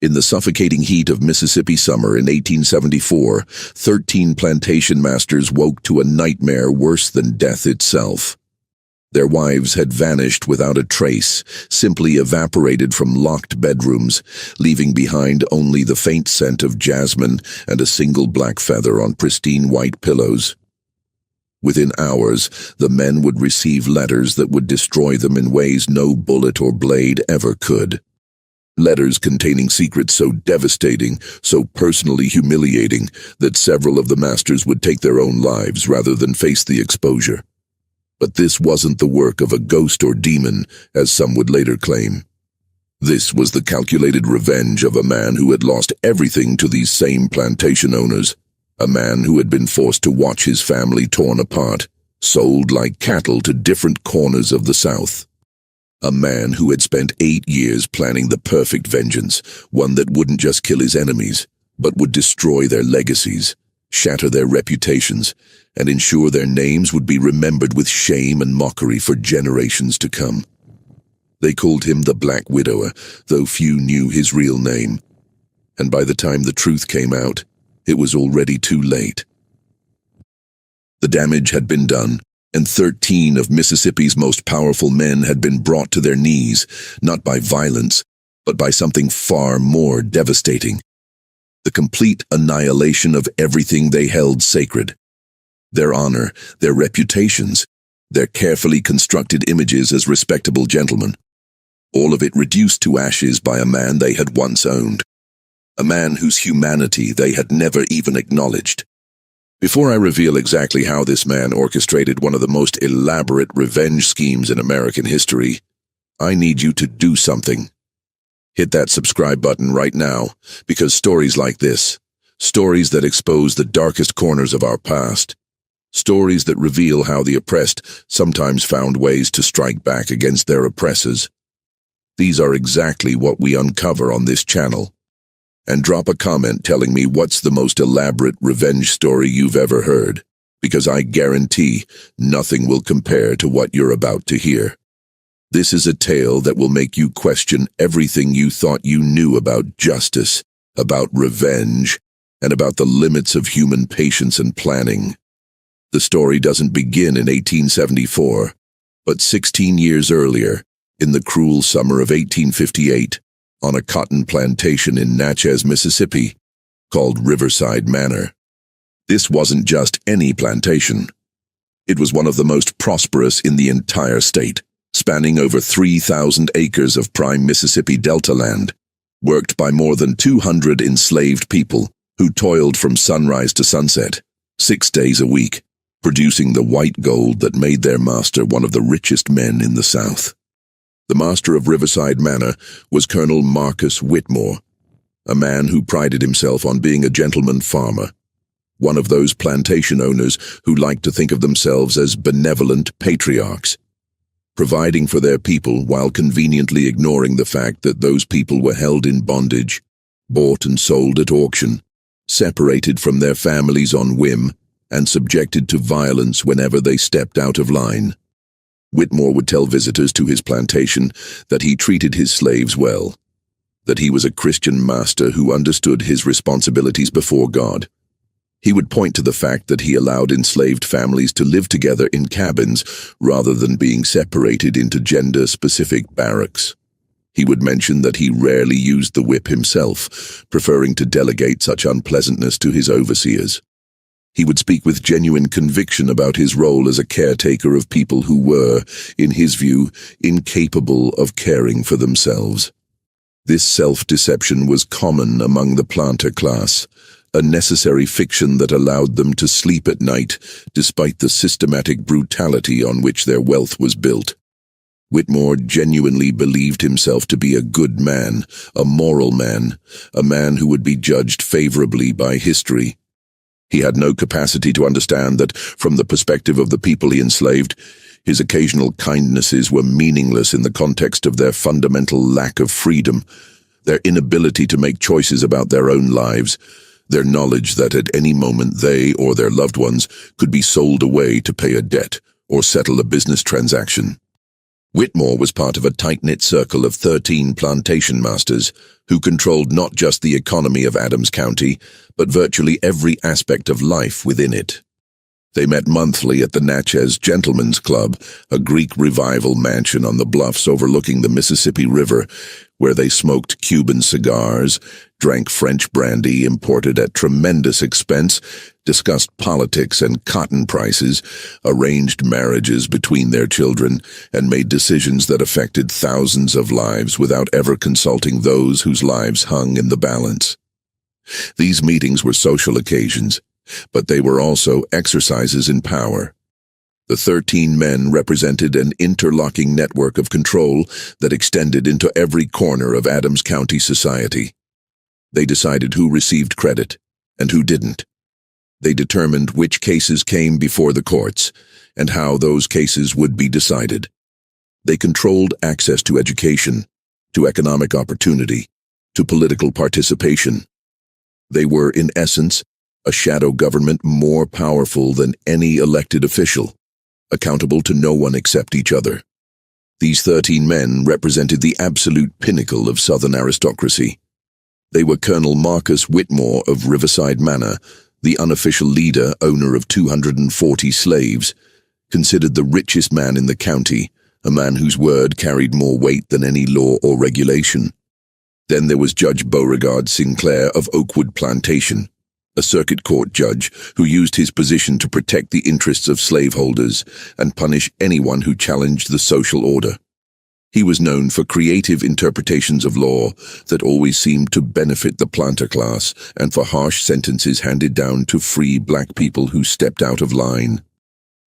In the suffocating heat of Mississippi summer in 1874, 13 plantation masters woke to a nightmare worse than death itself. Their wives had vanished without a trace, simply evaporated from locked bedrooms, leaving behind only the faint scent of jasmine and a single black feather on pristine white pillows. Within hours, the men would receive letters that would destroy them in ways no bullet or blade ever could. Letters containing secrets so devastating, so personally humiliating, that several of the masters would take their own lives rather than face the exposure. But this wasn't the work of a ghost or demon, as some would later claim. This was the calculated revenge of a man who had lost everything to these same plantation owners, a man who had been forced to watch his family torn apart, sold like cattle to different corners of the South. A man who had spent 8 years planning the perfect vengeance, one that wouldn't just kill his enemies, but would destroy their legacies, shatter their reputations, and ensure their names would be remembered with shame and mockery for generations to come. They called him the Black Widower, though few knew his real name. And by the time the truth came out, it was already too late. The damage had been done, and 13 of Mississippi's most powerful men had been brought to their knees, not by violence, but by something far more devastating. The complete annihilation of everything they held sacred. Their honor, their reputations, their carefully constructed images as respectable gentlemen. All of it reduced to ashes by a man they had once owned. A man whose humanity they had never even acknowledged. Before I reveal exactly how this man orchestrated one of the most elaborate revenge schemes in American history, I need you to do something. Hit that subscribe button right now, because stories like this, stories that expose the darkest corners of our past, stories that reveal how the oppressed sometimes found ways to strike back against their oppressors, these are exactly what we uncover on this channel. And drop a comment telling me what's the most elaborate revenge story you've ever heard, because I guarantee nothing will compare to what you're about to hear. This is a tale that will make you question everything you thought you knew about justice, about revenge, and about the limits of human patience and planning. The story doesn't begin in 1874, but 16 years earlier, in the cruel summer of 1858, on a cotton plantation in Natchez, Mississippi, called Riverside Manor. This wasn't just any plantation. It was one of the most prosperous in the entire state, spanning over 3,000 acres of prime Mississippi Delta land, worked by more than 200 enslaved people who toiled from sunrise to sunset, 6 days a week, producing the white gold that made their master one of the richest men in the South. The master of Riverside Manor was Colonel Marcus Whitmore, a man who prided himself on being a gentleman farmer, one of those plantation owners who liked to think of themselves as benevolent patriarchs, providing for their people while conveniently ignoring the fact that those people were held in bondage, bought and sold at auction, separated from their families on whim, and subjected to violence whenever they stepped out of line. Whitmore would tell visitors to his plantation that he treated his slaves well, that he was a Christian master who understood his responsibilities before God. He would point to the fact that he allowed enslaved families to live together in cabins rather than being separated into gender-specific barracks. He would mention that he rarely used the whip himself, preferring to delegate such unpleasantness to his overseers. He would speak with genuine conviction about his role as a caretaker of people who were, in his view, incapable of caring for themselves. This self-deception was common among the planter class, a necessary fiction that allowed them to sleep at night despite the systematic brutality on which their wealth was built. Whitmore genuinely believed himself to be a good man, a moral man, a man who would be judged favorably by history. He had no capacity to understand that, from the perspective of the people he enslaved, his occasional kindnesses were meaningless in the context of their fundamental lack of freedom, their inability to make choices about their own lives, their knowledge that at any moment they or their loved ones could be sold away to pay a debt or settle a business transaction. Whitmore was part of a tight-knit circle of 13 plantation masters who controlled not just the economy of Adams County, but virtually every aspect of life within it. They met monthly at the Natchez Gentlemen's Club, a Greek revival mansion on the bluffs overlooking the Mississippi River, where they smoked Cuban cigars, drank French brandy imported at tremendous expense, discussed politics and cotton prices, arranged marriages between their children, and made decisions that affected thousands of lives without ever consulting those whose lives hung in the balance. These meetings were social occasions, but they were also exercises in power. The 13 men represented an interlocking network of control that extended into every corner of Adams County society. They decided who received credit and who didn't. They determined which cases came before the courts and how those cases would be decided. They controlled access to education, to economic opportunity, to political participation. They were, in essence, a shadow government more powerful than any elected official, accountable to no one except each other. These 13 men represented the absolute pinnacle of Southern aristocracy. They were Colonel Marcus Whitmore of Riverside Manor, the unofficial leader, owner of 240 slaves, considered the richest man in the county, a man whose word carried more weight than any law or regulation. Then there was Judge Beauregard Sinclair of Oakwood Plantation, a circuit court judge who used his position to protect the interests of slaveholders and punish anyone who challenged the social order. He was known for creative interpretations of law that always seemed to benefit the planter class and for harsh sentences handed down to free black people who stepped out of line.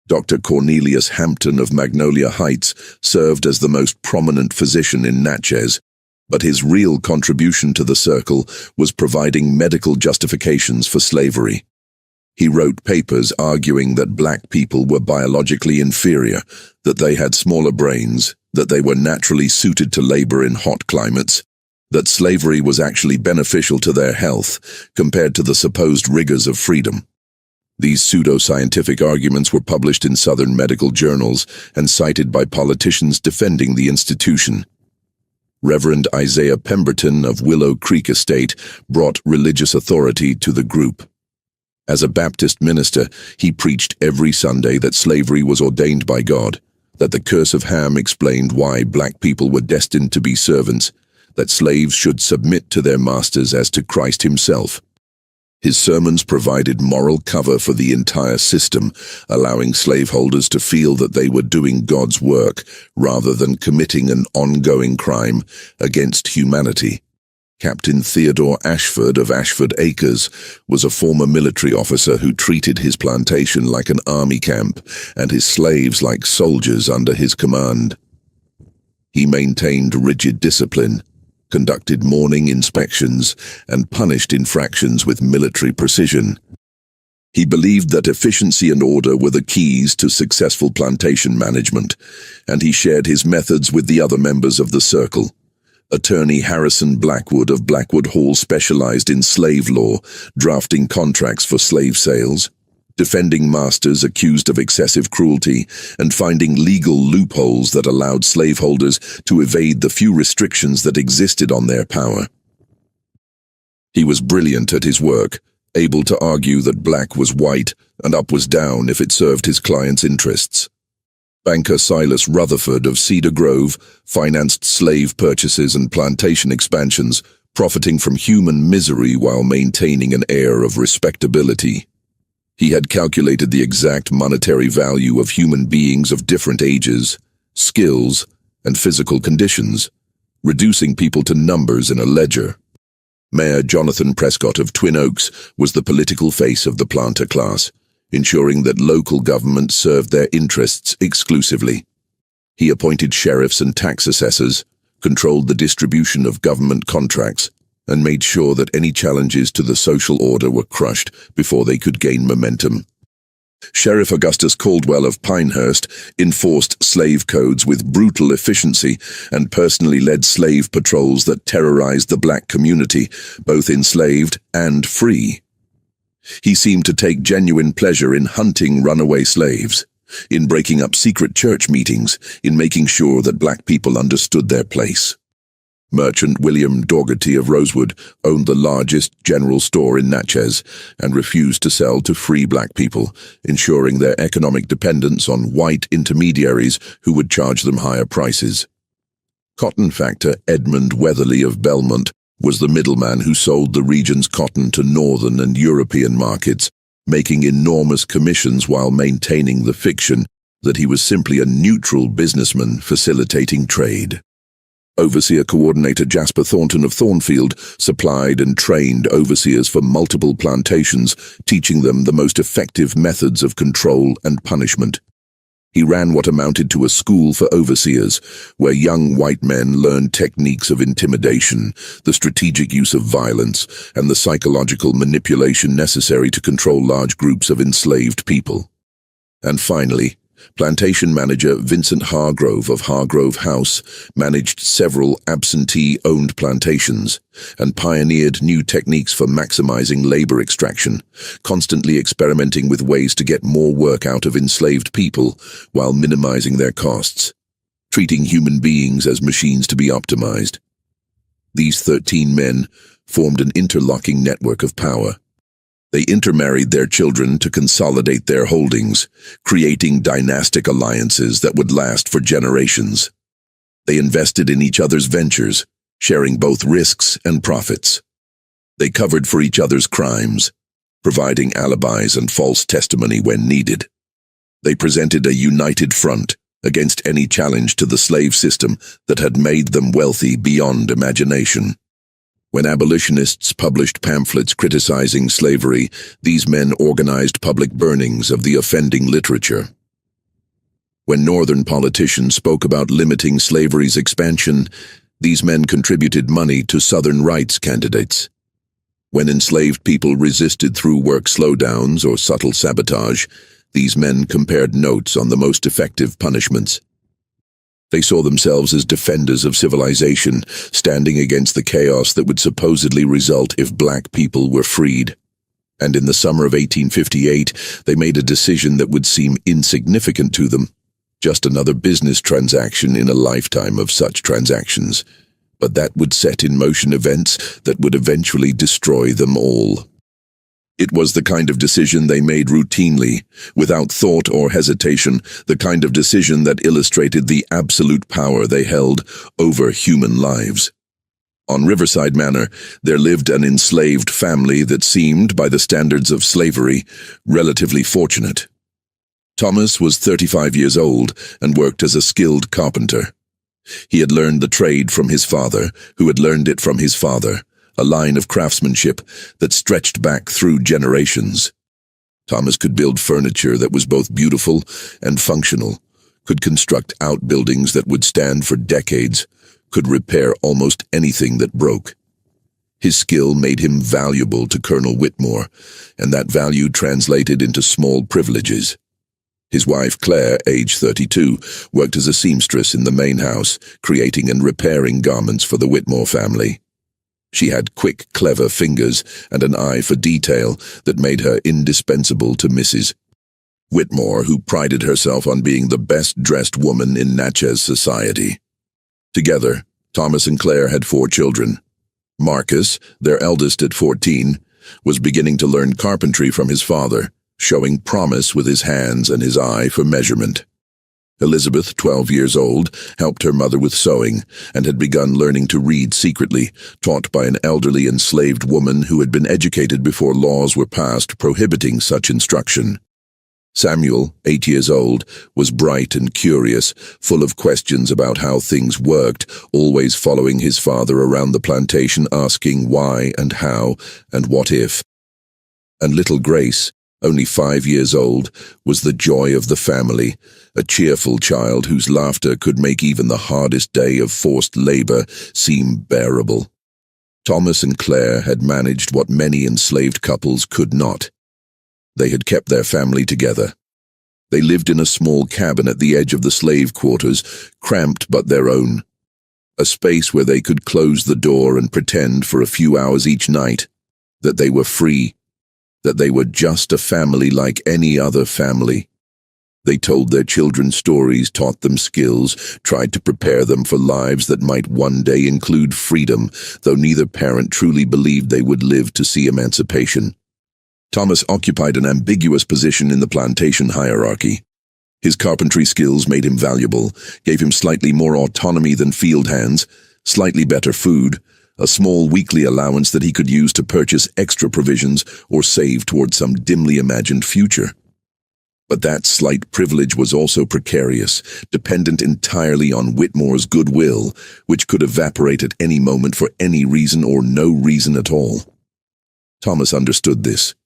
Dr. Cornelius Hampton of Magnolia Heights served as the most prominent physician in Natchez, but his real contribution to the circle was providing medical justifications for slavery. He wrote papers arguing that black people were biologically inferior, that they had smaller brains, that they were naturally suited to labor in hot climates, that slavery was actually beneficial to their health compared to the supposed rigors of freedom. These pseudo-scientific arguments were published in Southern medical journals and cited by politicians defending the institution. Reverend Isaiah Pemberton of Willow Creek Estate brought religious authority to the group. As a Baptist minister, he preached every Sunday that slavery was ordained by God, that the curse of Ham explained why black people were destined to be servants, that slaves should submit to their masters as to Christ himself. His sermons provided moral cover for the entire system, allowing slaveholders to feel that they were doing God's work rather than committing an ongoing crime against humanity. Captain Theodore Ashford of Ashford Acres was a former military officer who treated his plantation like an army camp and his slaves like soldiers under his command. He maintained rigid discipline, conducted morning inspections, and punished infractions with military precision. He believed that efficiency and order were the keys to successful plantation management, and he shared his methods with the other members of the circle. Attorney Harrison Blackwood of Blackwood Hall specialized in slave law, drafting contracts for slave sales, defending masters accused of excessive cruelty, and finding legal loopholes that allowed slaveholders to evade the few restrictions that existed on their power. He was brilliant at his work, able to argue that black was white and up was down if it served his clients' interests. Banker Silas Rutherford of Cedar Grove financed slave purchases and plantation expansions, profiting from human misery while maintaining an air of respectability. He had calculated the exact monetary value of human beings of different ages, skills, and physical conditions, reducing people to numbers in a ledger. Mayor Jonathan Prescott of Twin Oaks was the political face of the planter class, ensuring that local government served their interests exclusively. He appointed sheriffs and tax assessors, controlled the distribution of government contracts, and made sure that any challenges to the social order were crushed before they could gain momentum. Sheriff Augustus Caldwell of Pinehurst enforced slave codes with brutal efficiency and personally led slave patrols that terrorized the black community, both enslaved and free. He seemed to take genuine pleasure in hunting runaway slaves, in breaking up secret church meetings, in making sure that black people understood their place. Merchant William Dougherty of Rosewood owned the largest general store in Natchez and refused to sell to free black people, ensuring their economic dependence on white intermediaries who would charge them higher prices. Cotton factor Edmund Weatherly of Belmont was the middleman who sold the region's cotton to northern and European markets, making enormous commissions while maintaining the fiction that he was simply a neutral businessman facilitating trade. Overseer Coordinator Jasper Thornton of Thornfield supplied and trained overseers for multiple plantations, teaching them the most effective methods of control and punishment. He ran what amounted to a school for overseers, where young white men learned techniques of intimidation, the strategic use of violence, and the psychological manipulation necessary to control large groups of enslaved people. And finally, plantation manager Vincent Hargrove of Hargrove House managed several absentee-owned plantations and pioneered new techniques for maximizing labor extraction, constantly experimenting with ways to get more work out of enslaved people while minimizing their costs, treating human beings as machines to be optimized. These 13 men formed an interlocking network of power. They intermarried their children to consolidate their holdings, creating dynastic alliances that would last for generations. They invested in each other's ventures, sharing both risks and profits. They covered for each other's crimes, providing alibis and false testimony when needed. They presented a united front against any challenge to the slave system that had made them wealthy beyond imagination. When abolitionists published pamphlets criticizing slavery, these men organized public burnings of the offending literature. When Northern politicians spoke about limiting slavery's expansion, these men contributed money to Southern rights candidates. When enslaved people resisted through work slowdowns or subtle sabotage, these men compared notes on the most effective punishments. They saw themselves as defenders of civilization, standing against the chaos that would supposedly result if black people were freed. And in the summer of 1858, they made a decision that would seem insignificant to them, just another business transaction in a lifetime of such transactions. But that would set in motion events that would eventually destroy them all. It was the kind of decision they made routinely, without thought or hesitation, the kind of decision that illustrated the absolute power they held over human lives. On Riverside Manor, there lived an enslaved family that seemed, by the standards of slavery, relatively fortunate. Thomas was 35 years old and worked as a skilled carpenter. He had learned the trade from his father, who had learned it from his father, a line of craftsmanship that stretched back through generations. Thomas could build furniture that was both beautiful and functional, could construct outbuildings that would stand for decades, could repair almost anything that broke. His skill made him valuable to Colonel Whitmore, and that value translated into small privileges. His wife, Claire, age 32, worked as a seamstress in the main house, creating and repairing garments for the Whitmore family. She had quick, clever fingers and an eye for detail that made her indispensable to Mrs. Whitmore, who prided herself on being the best-dressed woman in Natchez society. Together, Thomas and Claire had 4 children. Marcus, their eldest at 14, was beginning to learn carpentry from his father, showing promise with his hands and his eye for measurement. Elizabeth, 12 years old, helped her mother with sewing and had begun learning to read secretly, taught by an elderly enslaved woman who had been educated before laws were passed prohibiting such instruction. Samuel, 8 years old, was bright and curious, full of questions about how things worked, always following his father around the plantation asking why and how and what if. And little Grace, only 5 years old, was the joy of the family, a cheerful child whose laughter could make even the hardest day of forced labor seem bearable. Thomas and Claire had managed what many enslaved couples could not. They had kept their family together. They lived in a small cabin at the edge of the slave quarters, cramped but their own. A space where they could close the door and pretend for a few hours each night that they were free, that they were just a family like any other family. They told their children stories, taught them skills, tried to prepare them for lives that might one day include freedom, though neither parent truly believed they would live to see emancipation. Thomas occupied an ambiguous position in the plantation hierarchy. His carpentry skills made him valuable, gave him slightly more autonomy than field hands, slightly better food, a small weekly allowance that he could use to purchase extra provisions or save toward some dimly imagined future. But that slight privilege was also precarious, dependent entirely on Whitmore's goodwill, which could evaporate at any moment for any reason or no reason at all. Thomas understood this.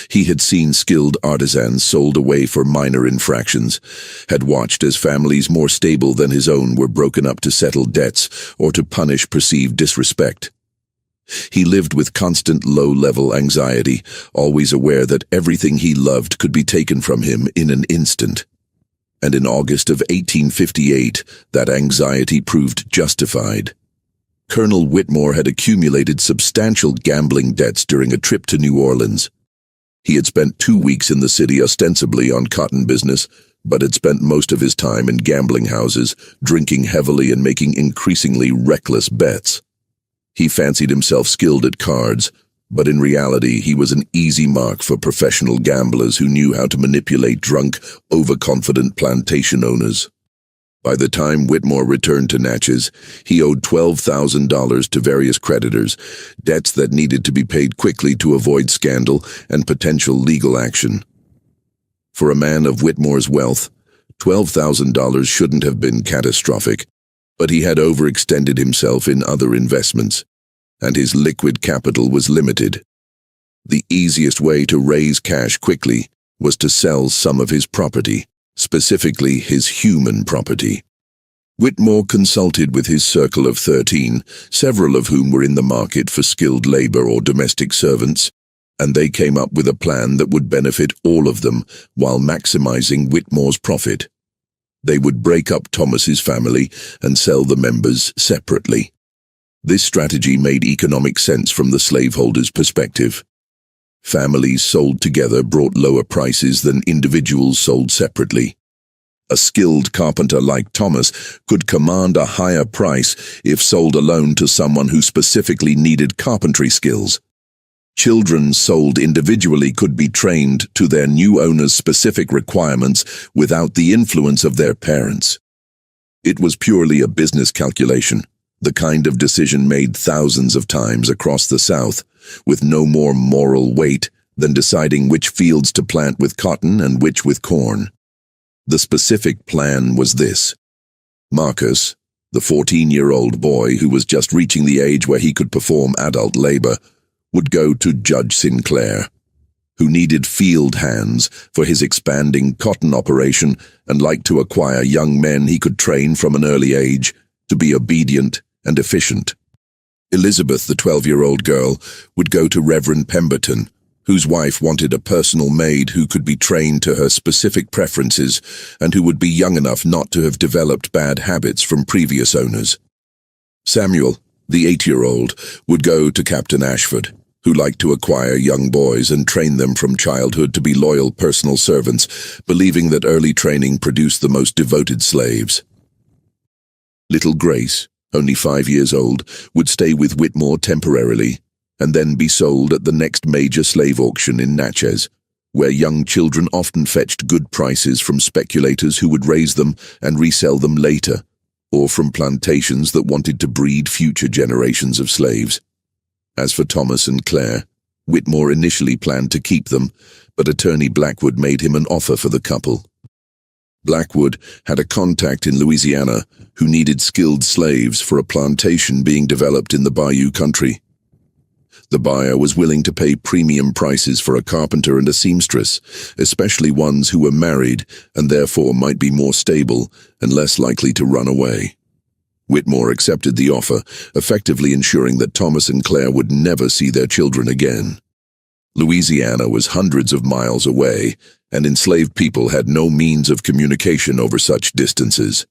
He had seen skilled artisans sold away for minor infractions, had watched as families more stable than his own were broken up to settle debts or to punish perceived disrespect. He lived with constant low-level anxiety, always aware that everything he loved could be taken from him in an instant. And in August of 1858, that anxiety proved justified. Colonel Whitmore had accumulated substantial gambling debts during a trip to New Orleans. He had spent 2 weeks in the city ostensibly on cotton business, but had spent most of his time in gambling houses, drinking heavily and making increasingly reckless bets. He fancied himself skilled at cards, but in reality he was an easy mark for professional gamblers who knew how to manipulate drunk, overconfident plantation owners. By the time Whitmore returned to Natchez, he owed $12,000 to various creditors, debts that needed to be paid quickly to avoid scandal and potential legal action. For a man of Whitmore's wealth, $12,000 shouldn't have been catastrophic, but he had overextended himself in other investments, and his liquid capital was limited. The easiest way to raise cash quickly was to sell some of his property, specifically his human property. Whitmore consulted with his circle of 13, several of whom were in the market for skilled labor or domestic servants, and they came up with a plan that would benefit all of them while maximizing Whitmore's profit. They would break up Thomas's family and sell the members separately. This strategy made economic sense from the slaveholders' perspective. Families sold together brought lower prices than individuals sold separately. A skilled carpenter like Thomas could command a higher price if sold alone to someone who specifically needed carpentry skills. Children sold individually could be trained to their new owner's specific requirements without the influence of their parents. It was purely a business calculation, the kind of decision made thousands of times across the South, with no more moral weight than deciding which fields to plant with cotton and which with corn. The specific plan was this. Marcus, the 14-year-old boy who was just reaching the age where he could perform adult labor, would go to Judge Sinclair, who needed field hands for his expanding cotton operation and liked to acquire young men he could train from an early age to be obedient and efficient. Elizabeth, the 12-year-old girl, would go to Reverend Pemberton, whose wife wanted a personal maid who could be trained to her specific preferences and who would be young enough not to have developed bad habits from previous owners. Samuel, the 8-year-old, would go to Captain Ashford, who liked to acquire young boys and train them from childhood to be loyal personal servants, believing that early training produced the most devoted slaves. Little Grace, only 5 years old, would stay with Whitmore temporarily, and then be sold at the next major slave auction in Natchez, where young children often fetched good prices from speculators who would raise them and resell them later, or from plantations that wanted to breed future generations of slaves. As for Thomas and Claire, Whitmore initially planned to keep them, but attorney Blackwood made him an offer for the couple. Blackwood had a contact in Louisiana who needed skilled slaves for a plantation being developed in the Bayou country. The buyer was willing to pay premium prices for a carpenter and a seamstress, especially ones who were married and therefore might be more stable and less likely to run away. Whitmore accepted the offer, effectively ensuring that Thomas and Claire would never see their children again. Louisiana was hundreds of miles away, and enslaved people had no means of communication over such distances.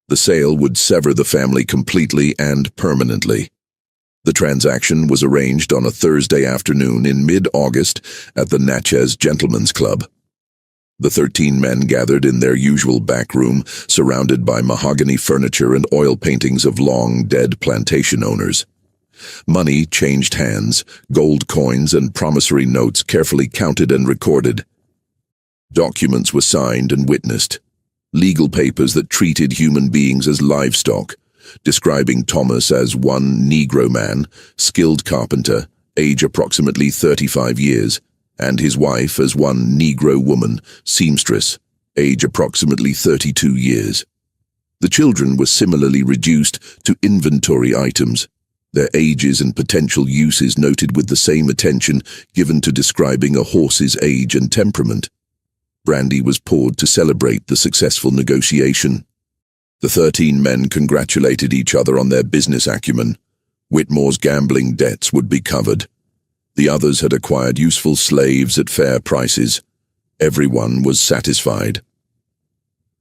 The sale would sever the family completely and permanently. The transaction was arranged on a Thursday afternoon in mid-August at the Natchez Gentlemen's Club. The 13 men gathered in their usual back room, surrounded by mahogany furniture and oil paintings of long-dead plantation owners. Money changed hands, gold coins and promissory notes carefully counted and recorded. Documents were signed and witnessed, legal papers that treated human beings as livestock, describing Thomas as one Negro man, skilled carpenter, age approximately 35 years, and his wife as one Negro woman, seamstress, age approximately 32 years. The children were similarly reduced to inventory items, their ages and potential uses noted with the same attention given to describing a horse's age and temperament. Brandy was poured to celebrate the successful negotiation. The 13 men congratulated each other on their business acumen. Whitmore's gambling debts would be covered. The others had acquired useful slaves at fair prices. Everyone was satisfied.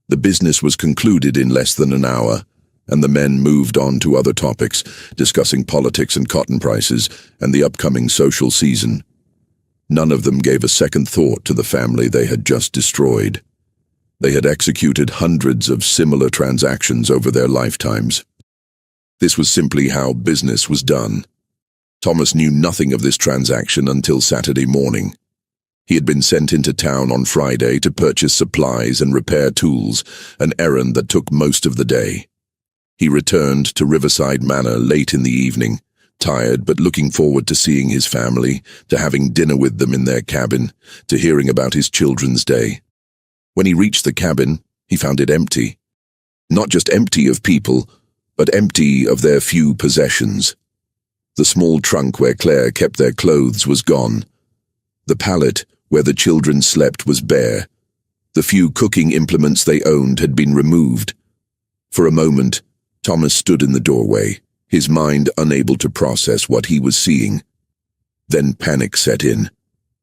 The business was concluded in less than an hour, and the men moved on to other topics, discussing politics and cotton prices and the upcoming social season. None of them gave a second thought to the family they had just destroyed. They had executed hundreds of similar transactions over their lifetimes. This was simply how business was done. Thomas knew nothing of this transaction until Saturday morning. He had been sent into town on Friday to purchase supplies and repair tools, an errand that took most of the day. He returned to Riverside Manor late in the evening, tired but looking forward to seeing his family, to having dinner with them in their cabin, to hearing about his children's day. When he reached the cabin, he found it empty. Not just empty of people, but empty of their few possessions. The small trunk where Claire kept their clothes was gone. The pallet where the children slept was bare. The few cooking implements they owned had been removed. For a moment, Thomas stood in the doorway, his mind unable to process what he was seeing. Then panic set in.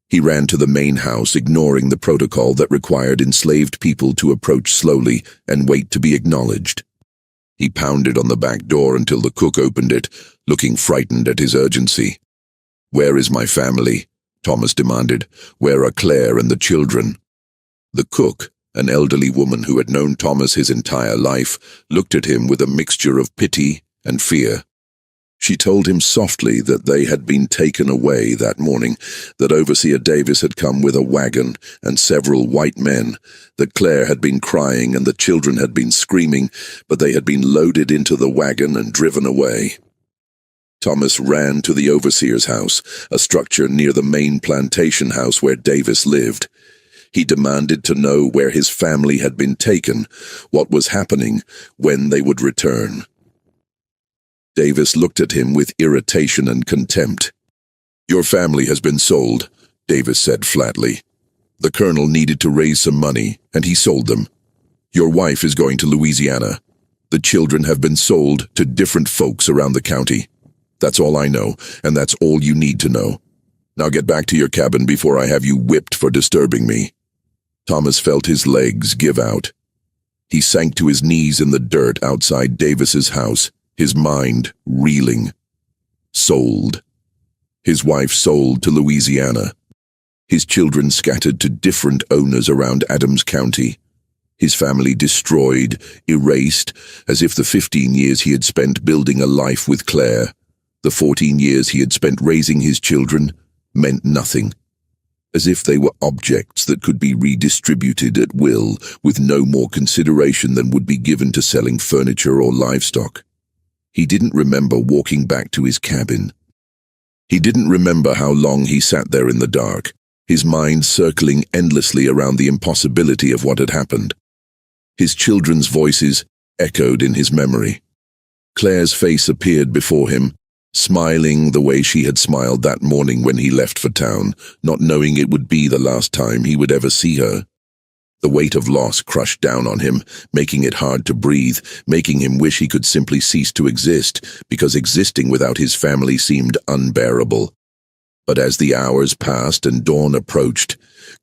He ran to the main house, ignoring the protocol that required enslaved people to approach slowly and wait to be acknowledged. He pounded on the back door until the cook opened it, looking frightened at his urgency. "Where is my family?" Thomas demanded. "Where are Claire and the children?" The cook, an elderly woman who had known Thomas his entire life, looked at him with a mixture of pity and fear. She told him softly that they had been taken away that morning, that Overseer Davis had come with a wagon and several white men, that Claire had been crying and the children had been screaming, but they had been loaded into the wagon and driven away. Thomas ran to the overseer's house, a structure near the main plantation house where Davis lived. He demanded to know where his family had been taken, what was happening, when they would return. Davis looked at him with irritation and contempt. "Your family has been sold," Davis said flatly. "The colonel needed to raise some money, and he sold them. Your wife is going to Louisiana. The children have been sold to different folks around the county. That's all I know, and that's all you need to know. Now get back to your cabin before I have you whipped for disturbing me." Thomas felt his legs give out. He sank to his knees in the dirt outside Davis's house, his mind reeling. Sold. His wife sold to Louisiana. His children scattered to different owners around Adams County. His family destroyed, erased, as if the 15 years he had spent building a life with Claire, the 14 years he had spent raising his children, meant nothing. As if they were objects that could be redistributed at will, with no more consideration than would be given to selling furniture or livestock. He didn't remember walking back to his cabin. He didn't remember how long he sat there in the dark, his mind circling endlessly around the impossibility of what had happened. His children's voices echoed in his memory. Claire's face appeared before him, smiling the way she had smiled that morning when he left for town, not knowing it would be the last time he would ever see her. The weight of loss crushed down on him, making it hard to breathe, making him wish he could simply cease to exist, because existing without his family seemed unbearable. But as the hours passed and dawn approached,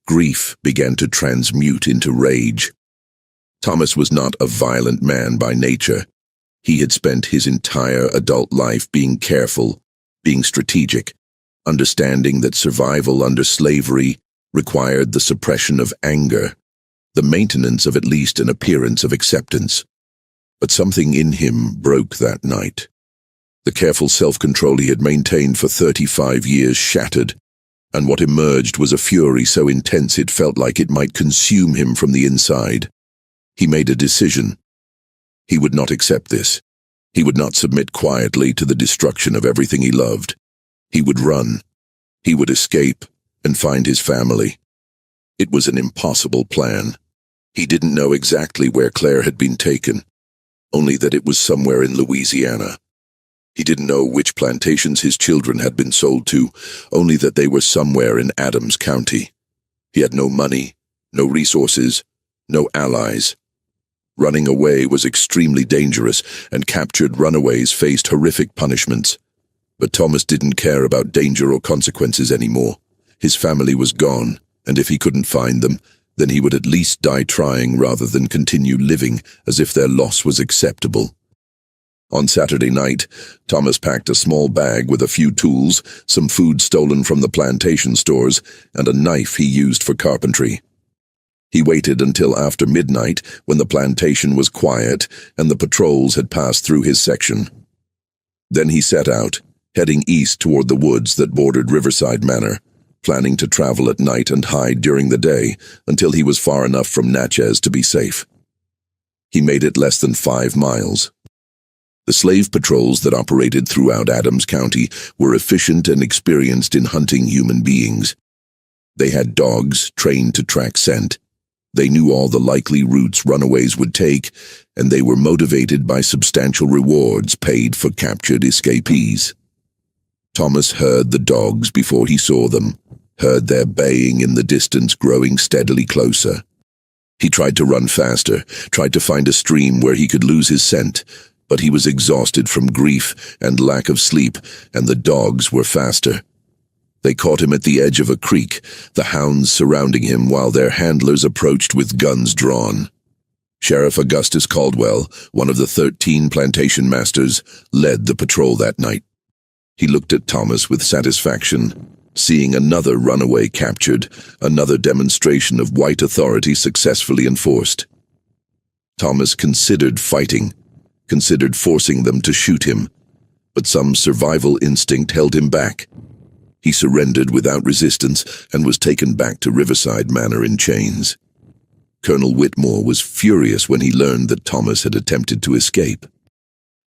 grief began to transmute into rage. Thomas was not a violent man by nature. He had spent his entire adult life being careful, being strategic, understanding that survival under slavery required the suppression of anger, the maintenance of at least an appearance of acceptance. But something in him broke that night. The careful self-control he had maintained for 35 years shattered, and what emerged was a fury so intense it felt like it might consume him from the inside. He made a decision. He would not accept this. He would not submit quietly to the destruction of everything he loved. He would run. He would escape and find his family. It was an impossible plan. He didn't know exactly where Claire had been taken, only that it was somewhere in Louisiana. He didn't know which plantations his children had been sold to, only that they were somewhere in Adams County. He had no money, no resources, no allies. Running away was extremely dangerous, and captured runaways faced horrific punishments. But Thomas didn't care about danger or consequences anymore. His family was gone, and if he couldn't find them, then he would at least die trying rather than continue living as if their loss was acceptable. On Saturday night, Thomas packed a small bag with a few tools, some food stolen from the plantation stores, and a knife he used for carpentry. He waited until after midnight, when the plantation was quiet and the patrols had passed through his section. Then he set out, heading east toward the woods that bordered Riverside Manor, planning to travel at night and hide during the day until he was far enough from Natchez to be safe. He made it less than 5 miles. The slave patrols that operated throughout Adams County were efficient and experienced in hunting human beings. They had dogs trained to track scent. They knew all the likely routes runaways would take, and they were motivated by substantial rewards paid for captured escapees. Thomas heard the dogs before he saw them, heard their baying in the distance growing steadily closer. He tried to run faster, tried to find a stream where he could lose his scent, but he was exhausted from grief and lack of sleep, and the dogs were faster. They caught him at the edge of a creek, the hounds surrounding him while their handlers approached with guns drawn. Sheriff Augustus Caldwell, one of the 13 plantation masters, led the patrol that night. He looked at Thomas with satisfaction, seeing another runaway captured, another demonstration of white authority successfully enforced. Thomas considered fighting, considered forcing them to shoot him, but some survival instinct held him back. He surrendered without resistance and was taken back to Riverside Manor in chains. Colonel Whitmore was furious when he learned that Thomas had attempted to escape.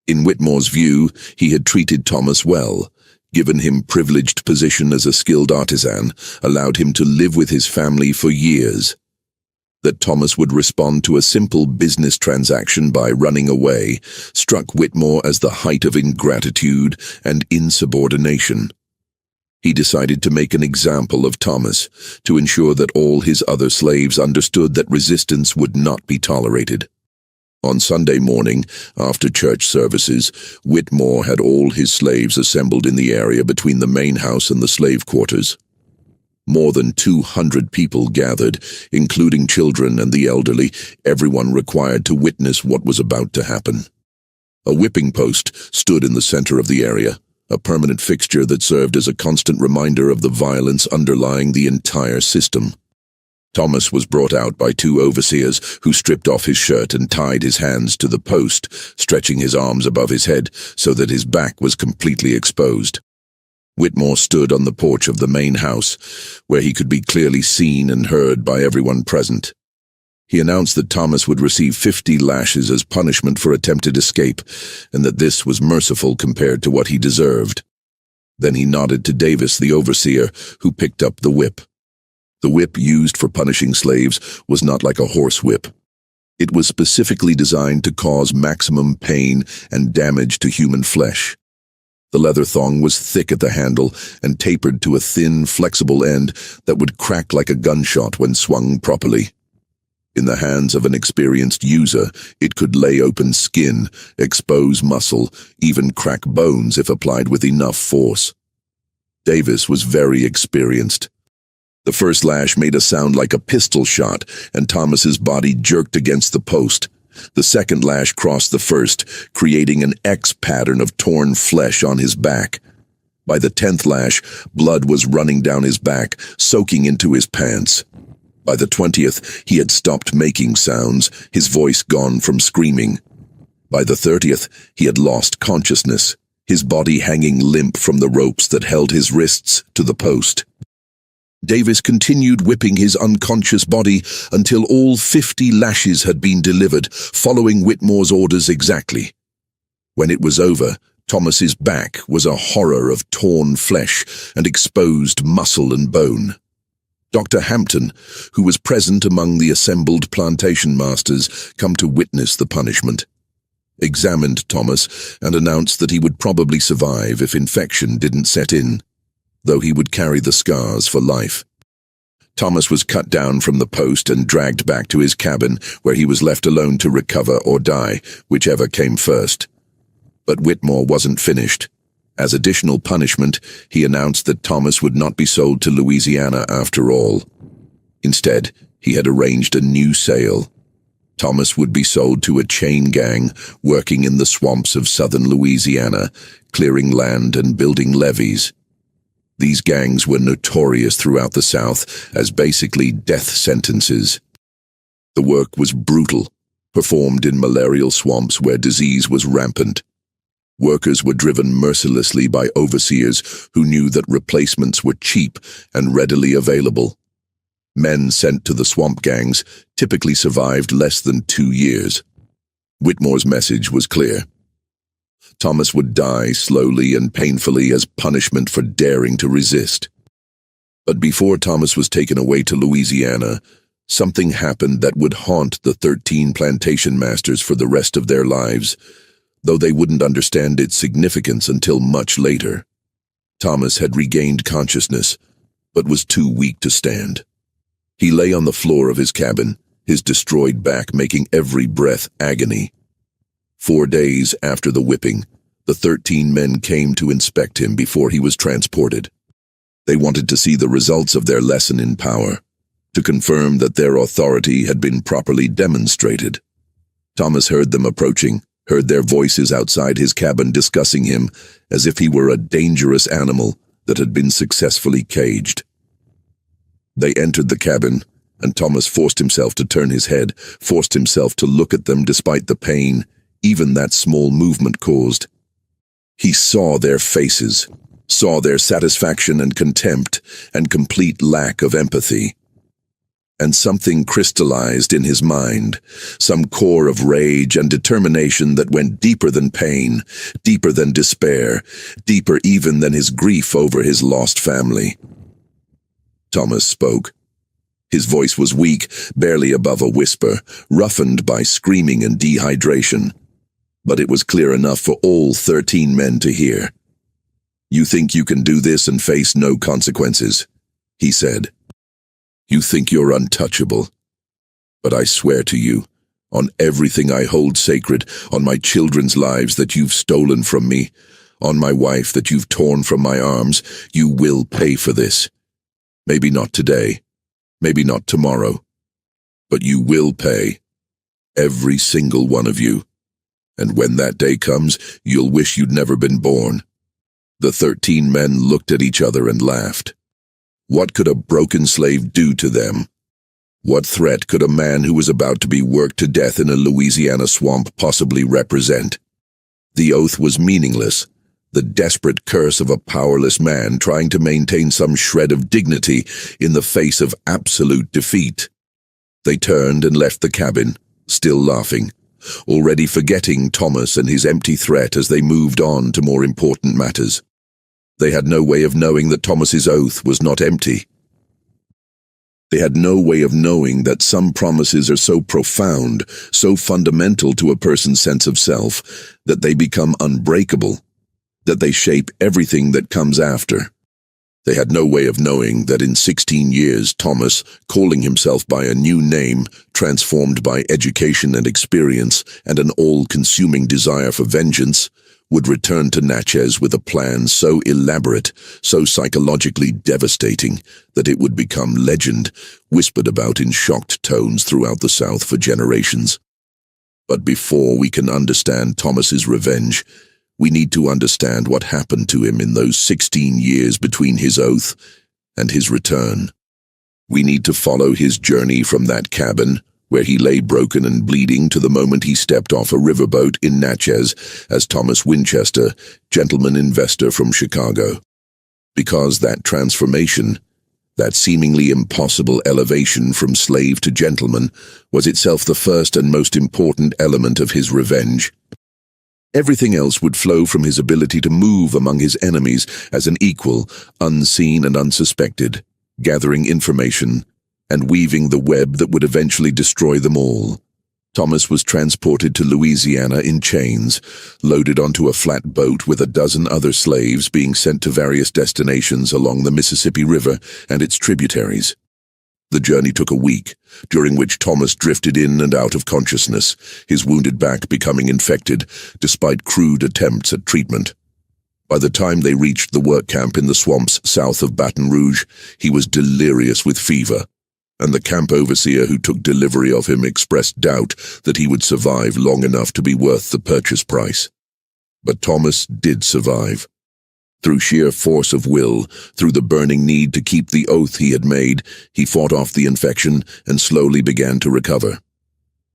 In Whitmore's view, he had treated Thomas well, given him privileged position as a skilled artisan, allowed him to live with his family for years. That Thomas would respond to a simple business transaction by running away struck Whitmore as the height of ingratitude and insubordination. He decided to make an example of Thomas, to ensure that all his other slaves understood that resistance would not be tolerated. On Sunday morning, after church services, Whitmore had all his slaves assembled in the area between the main house and the slave quarters. More than 200 people gathered, including children and the elderly, everyone required to witness what was about to happen. A whipping post stood in the center of the area, a permanent fixture that served as a constant reminder of the violence underlying the entire system. Thomas was brought out by 2 overseers who stripped off his shirt and tied his hands to the post, stretching his arms above his head so that his back was completely exposed. Whitmore stood on the porch of the main house, where he could be clearly seen and heard by everyone present. He announced that Thomas would receive 50 lashes as punishment for attempted escape, and that this was merciful compared to what he deserved. Then he nodded to Davis, the overseer, who picked up the whip. The whip used for punishing slaves was not like a horse whip. It was specifically designed to cause maximum pain and damage to human flesh. The leather thong was thick at the handle and tapered to a thin, flexible end that would crack like a gunshot when swung properly. In the hands of an experienced user, it could lay open skin, expose muscle, even crack bones if applied with enough force. Davis was very experienced. The first lash made a sound like a pistol shot, and Thomas's body jerked against the post. The second lash crossed the first, creating an X pattern of torn flesh on his back. By the 10th lash, blood was running down his back, soaking into his pants. By the 20th, he had stopped making sounds, his voice gone from screaming. By the 30th, he had lost consciousness, his body hanging limp from the ropes that held his wrists to the post. Davis continued whipping his unconscious body until all 50 lashes had been delivered, following Whitmore's orders exactly. When it was over, Thomas's back was a horror of torn flesh and exposed muscle and bone. Dr. Hampton, who was present among the assembled plantation masters, come to witness the punishment, examined Thomas and announced that he would probably survive if infection didn't set in, though he would carry the scars for life. Thomas was cut down from the post and dragged back to his cabin, where he was left alone to recover or die, whichever came first. But Whitmore wasn't finished. As additional punishment, he announced that Thomas would not be sold to Louisiana after all. Instead, he had arranged a new sale. Thomas would be sold to a chain gang working in the swamps of southern Louisiana, clearing land and building levees. These gangs were notorious throughout the South as basically death sentences. The work was brutal, performed in malarial swamps where disease was rampant. Workers were driven mercilessly by overseers who knew that replacements were cheap and readily available. Men sent to the swamp gangs typically survived less than 2 years. Whitmore's message was clear. Thomas would die slowly and painfully as punishment for daring to resist. But before Thomas was taken away to Louisiana, something happened that would haunt the 13 plantation masters for the rest of their lives, though they wouldn't understand its significance until much later. Thomas had regained consciousness, but was too weak to stand. He lay on the floor of his cabin, his destroyed back making every breath agony. 4 days after the whipping, the 13 men came to inspect him before he was transported. They wanted to see the results of their lesson in power, to confirm that their authority had been properly demonstrated. Thomas heard them approaching, heard their voices outside his cabin discussing him as if he were a dangerous animal that had been successfully caged. They entered the cabin, and Thomas forced himself to turn his head, forced himself to look at them despite the pain even that small movement caused. He saw their faces, saw their satisfaction and contempt and complete lack of empathy. And something crystallized in his mind, some core of rage and determination that went deeper than pain, deeper than despair, deeper even than his grief over his lost family. Thomas spoke. His voice was weak, barely above a whisper, roughened by screaming and dehydration. But it was clear enough for all 13 men to hear. "You think you can do this and face no consequences," he said. "You think you're untouchable. But I swear to you, on everything I hold sacred, on my children's lives that you've stolen from me, on my wife that you've torn from my arms, you will pay for this. Maybe not today, maybe not tomorrow, but you will pay. Every single one of you. And when that day comes, you'll wish you'd never been born." The 13 men looked at each other and laughed. What could a broken slave do to them? What threat could a man who was about to be worked to death in a Louisiana swamp possibly represent? The oath was meaningless, the desperate curse of a powerless man trying to maintain some shred of dignity in the face of absolute defeat. They turned and left the cabin, still laughing, already forgetting Thomas and his empty threat as they moved on to more important matters. They had no way of knowing that Thomas's oath was not empty. They had no way of knowing that some promises are so profound, so fundamental to a person's sense of self, that they become unbreakable, that they shape everything that comes after. They had no way of knowing that in 16 years Thomas, calling himself by a new name, transformed by education and experience and an all-consuming desire for vengeance, would return to Natchez with a plan so elaborate, so psychologically devastating, that it would become legend, whispered about in shocked tones throughout the South for generations. But before we can understand Thomas's revenge, we need to understand what happened to him in those 16 years between his oath and his return. We need to follow his journey from that cabin, where he lay broken and bleeding, to the moment he stepped off a riverboat in Natchez as Thomas Winchester, gentleman investor from Chicago. Because that transformation, that seemingly impossible elevation from slave to gentleman, was itself the first and most important element of his revenge. Everything else would flow from his ability to move among his enemies as an equal, unseen and unsuspected, gathering information and weaving the web that would eventually destroy them all. Thomas was transported to Louisiana in chains, loaded onto a flat boat with a dozen other slaves being sent to various destinations along the Mississippi River and its tributaries. The journey took a week, during which Thomas drifted in and out of consciousness, his wounded back becoming infected, despite crude attempts at treatment. By the time they reached the work camp in the swamps south of Baton Rouge, he was delirious with fever, and the camp overseer who took delivery of him expressed doubt that he would survive long enough to be worth the purchase price. But Thomas did survive. Through sheer force of will, through the burning need to keep the oath he had made, he fought off the infection and slowly began to recover.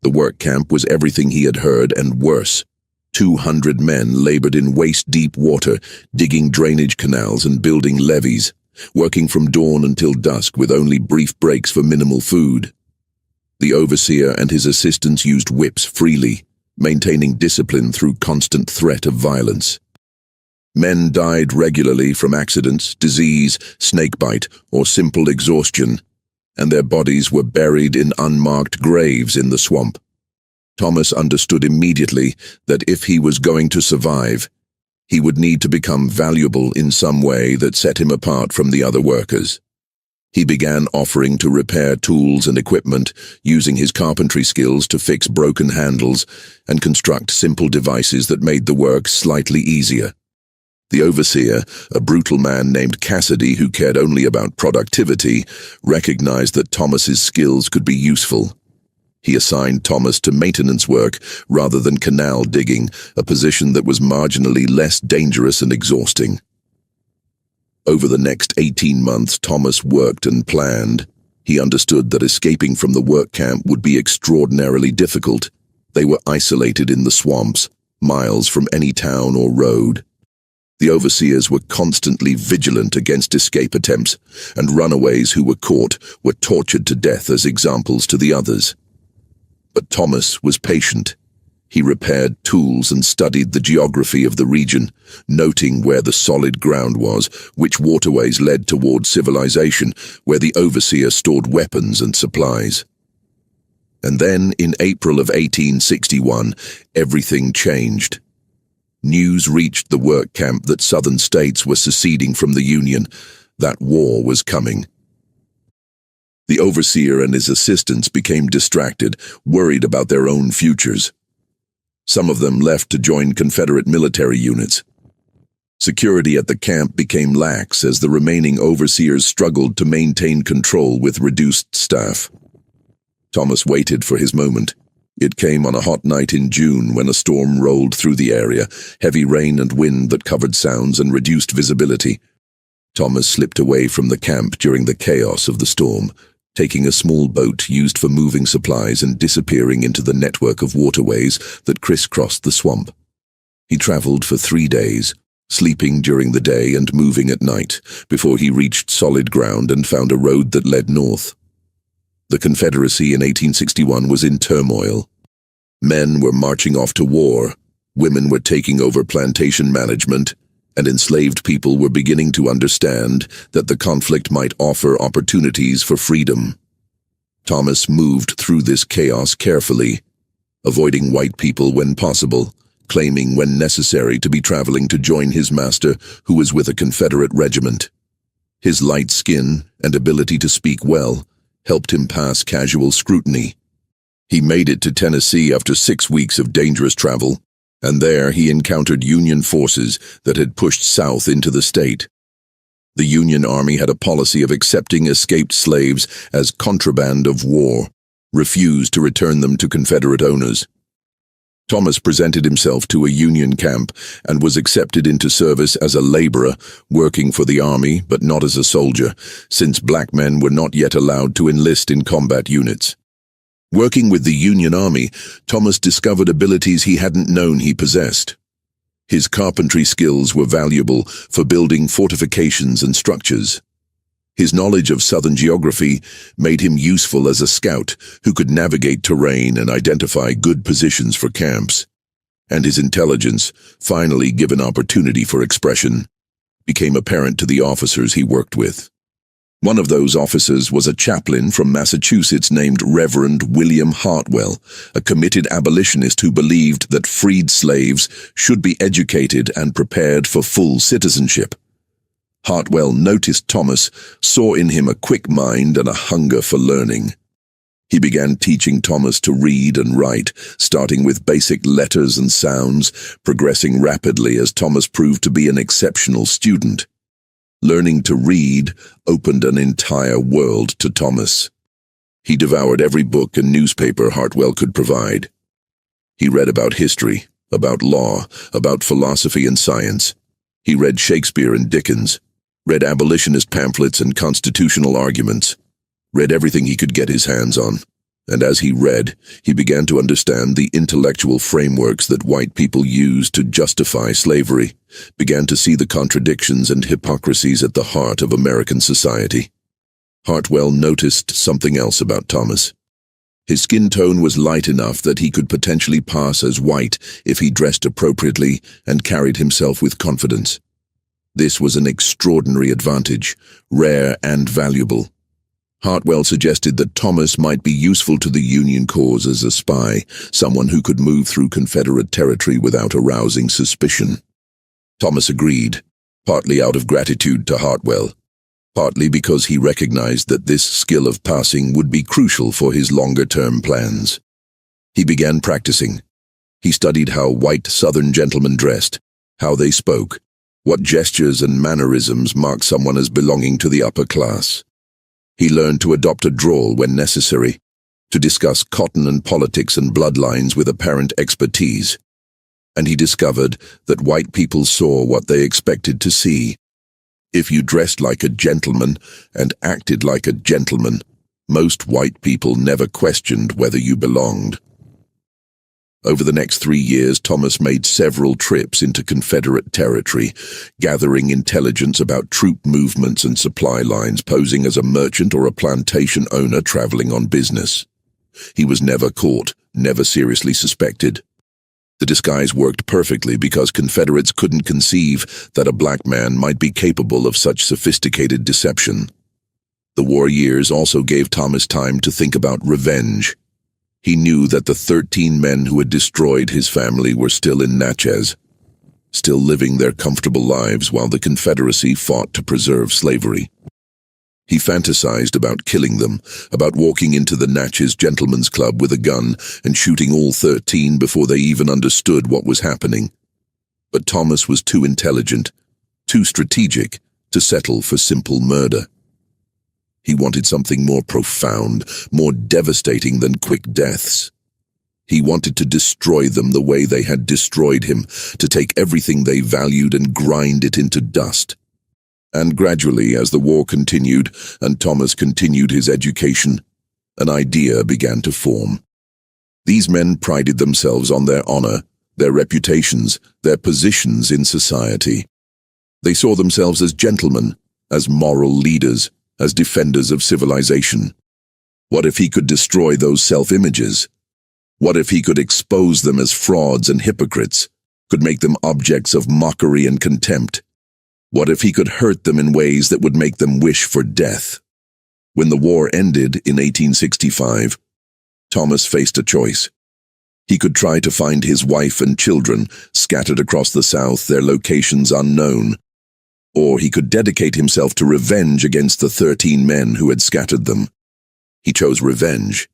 The work camp was everything he had heard and worse. 200 men labored in waist-deep water, digging drainage canals and building levees, working from dawn until dusk with only brief breaks for minimal food. The overseer and his assistants used whips freely, maintaining discipline through constant threat of violence. Men died regularly from accidents, disease, snakebite, or simple exhaustion, and their bodies were buried in unmarked graves in the swamp. Thomas understood immediately that if he was going to survive, he would need to become valuable in some way that set him apart from the other workers. He began offering to repair tools and equipment, using his carpentry skills to fix broken handles and construct simple devices that made the work slightly easier. The overseer, a brutal man named Cassidy who cared only about productivity, recognized that Thomas's skills could be useful. He assigned Thomas to maintenance work rather than canal digging, a position that was marginally less dangerous and exhausting. Over the next 18 months, Thomas worked and planned. He understood that escaping from the work camp would be extraordinarily difficult. They were isolated in the swamps, miles from any town or road. The overseers were constantly vigilant against escape attempts, and runaways who were caught were tortured to death as examples to the others. But Thomas was patient. He repaired tools and studied the geography of the region, noting where the solid ground was, which waterways led toward civilization, where the overseer stored weapons and supplies. And then, in April of 1861, everything changed. News reached the work camp that southern states were seceding from the Union. That war was coming. The overseer and his assistants became distracted, worried about their own futures. Some of them left to join Confederate military units. Security at the camp became lax as the remaining overseers struggled to maintain control with reduced staff. Thomas waited for his moment. It came on a hot night in June when a storm rolled through the area, heavy rain and wind that covered sounds and reduced visibility. Thomas slipped away from the camp during the chaos of the storm, taking a small boat used for moving supplies and disappearing into the network of waterways that crisscrossed the swamp. He traveled for 3 days, sleeping during the day and moving at night, before he reached solid ground and found a road that led north. The Confederacy in 1861 was in turmoil. Men were marching off to war, women were taking over plantation management, and enslaved people were beginning to understand that the conflict might offer opportunities for freedom. Thomas moved through this chaos carefully, avoiding white people when possible, claiming when necessary to be traveling to join his master, who was with a Confederate regiment. His light skin and ability to speak well helped him pass casual scrutiny. He made it to Tennessee after 6 weeks of dangerous travel, and there he encountered Union forces that had pushed south into the state. The Union Army had a policy of accepting escaped slaves as contraband of war, refused to return them to Confederate owners. Thomas presented himself to a Union camp and was accepted into service as a laborer, working for the army but not as a soldier, since black men were not yet allowed to enlist in combat units. Working with the Union Army, Thomas discovered abilities he hadn't known he possessed. His carpentry skills were valuable for building fortifications and structures. His knowledge of southern geography made him useful as a scout who could navigate terrain and identify good positions for camps. And his intelligence, finally given opportunity for expression, became apparent to the officers he worked with. One of those officers was a chaplain from Massachusetts named Reverend William Hartwell, a committed abolitionist who believed that freed slaves should be educated and prepared for full citizenship. Hartwell noticed Thomas, saw in him a quick mind and a hunger for learning. He began teaching Thomas to read and write, starting with basic letters and sounds, progressing rapidly as Thomas proved to be an exceptional student. Learning to read opened an entire world to Thomas. He devoured every book and newspaper Hartwell could provide. He read about history, about law, about philosophy and science. He read Shakespeare and Dickens, read abolitionist pamphlets and constitutional arguments, read everything he could get his hands on. And as he read, he began to understand the intellectual frameworks that white people used to justify slavery, began to see the contradictions and hypocrisies at the heart of American society. Hartwell noticed something else about Thomas. His skin tone was light enough that he could potentially pass as white if he dressed appropriately and carried himself with confidence. This was an extraordinary advantage, rare and valuable. Hartwell suggested that Thomas might be useful to the Union cause as a spy, someone who could move through Confederate territory without arousing suspicion. Thomas agreed, partly out of gratitude to Hartwell, partly because he recognized that this skill of passing would be crucial for his longer-term plans. He began practicing. He studied how white Southern gentlemen dressed, how they spoke, what gestures and mannerisms marked someone as belonging to the upper class. He learned to adopt a drawl when necessary, to discuss cotton and politics and bloodlines with apparent expertise. And he discovered that white people saw what they expected to see. If you dressed like a gentleman and acted like a gentleman, most white people never questioned whether you belonged. Over the next 3 years, Thomas made several trips into Confederate territory, gathering intelligence about troop movements and supply lines, posing as a merchant or a plantation owner traveling on business. He was never caught, never seriously suspected. The disguise worked perfectly because Confederates couldn't conceive that a black man might be capable of such sophisticated deception. The war years also gave Thomas time to think about revenge. He knew that the 13 men who had destroyed his family were still in Natchez, still living their comfortable lives while the Confederacy fought to preserve slavery. He fantasized about killing them, about walking into the Natchez Gentlemen's Club with a gun and shooting all 13 before they even understood what was happening. But Thomas was too intelligent, too strategic to settle for simple murder. He wanted something more profound, more devastating than quick deaths. He wanted to destroy them the way they had destroyed him, to take everything they valued and grind it into dust. And gradually, as the war continued and Thomas continued his education, an idea began to form. These men prided themselves on their honor, their reputations, their positions in society. They saw themselves as gentlemen, as moral leaders, as defenders of civilization. What if he could destroy those self-images? What if he could expose them as frauds and hypocrites, could make them objects of mockery and contempt? What if he could hurt them in ways that would make them wish for death? When the war ended in 1865, Thomas faced a choice. He could try to find his wife and children scattered across the South, their locations unknown, or he could dedicate himself to revenge against the 13 men who had scattered them. He chose revenge,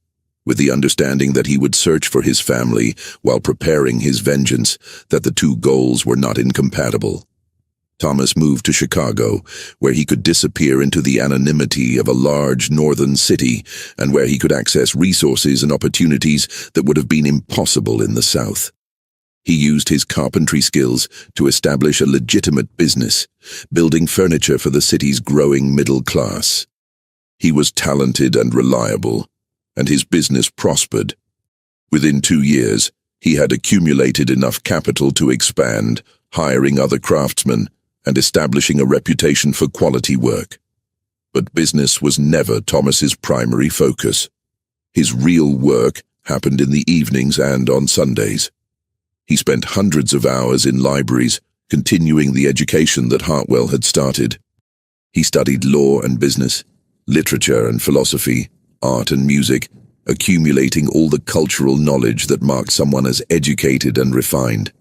with the understanding that he would search for his family while preparing his vengeance, that the two goals were not incompatible. Thomas moved to Chicago, where he could disappear into the anonymity of a large northern city and where he could access resources and opportunities that would have been impossible in the South. He used his carpentry skills to establish a legitimate business, building furniture for the city's growing middle class. He was talented and reliable, and his business prospered. Within 2 years, he had accumulated enough capital to expand, hiring other craftsmen and establishing a reputation for quality work. But business was never Thomas's primary focus. His real work happened in the evenings and on Sundays. He spent hundreds of hours in libraries, continuing the education that Hartwell had started. He studied law and business, literature and philosophy, art and music, accumulating all the cultural knowledge that marked someone as educated and refined.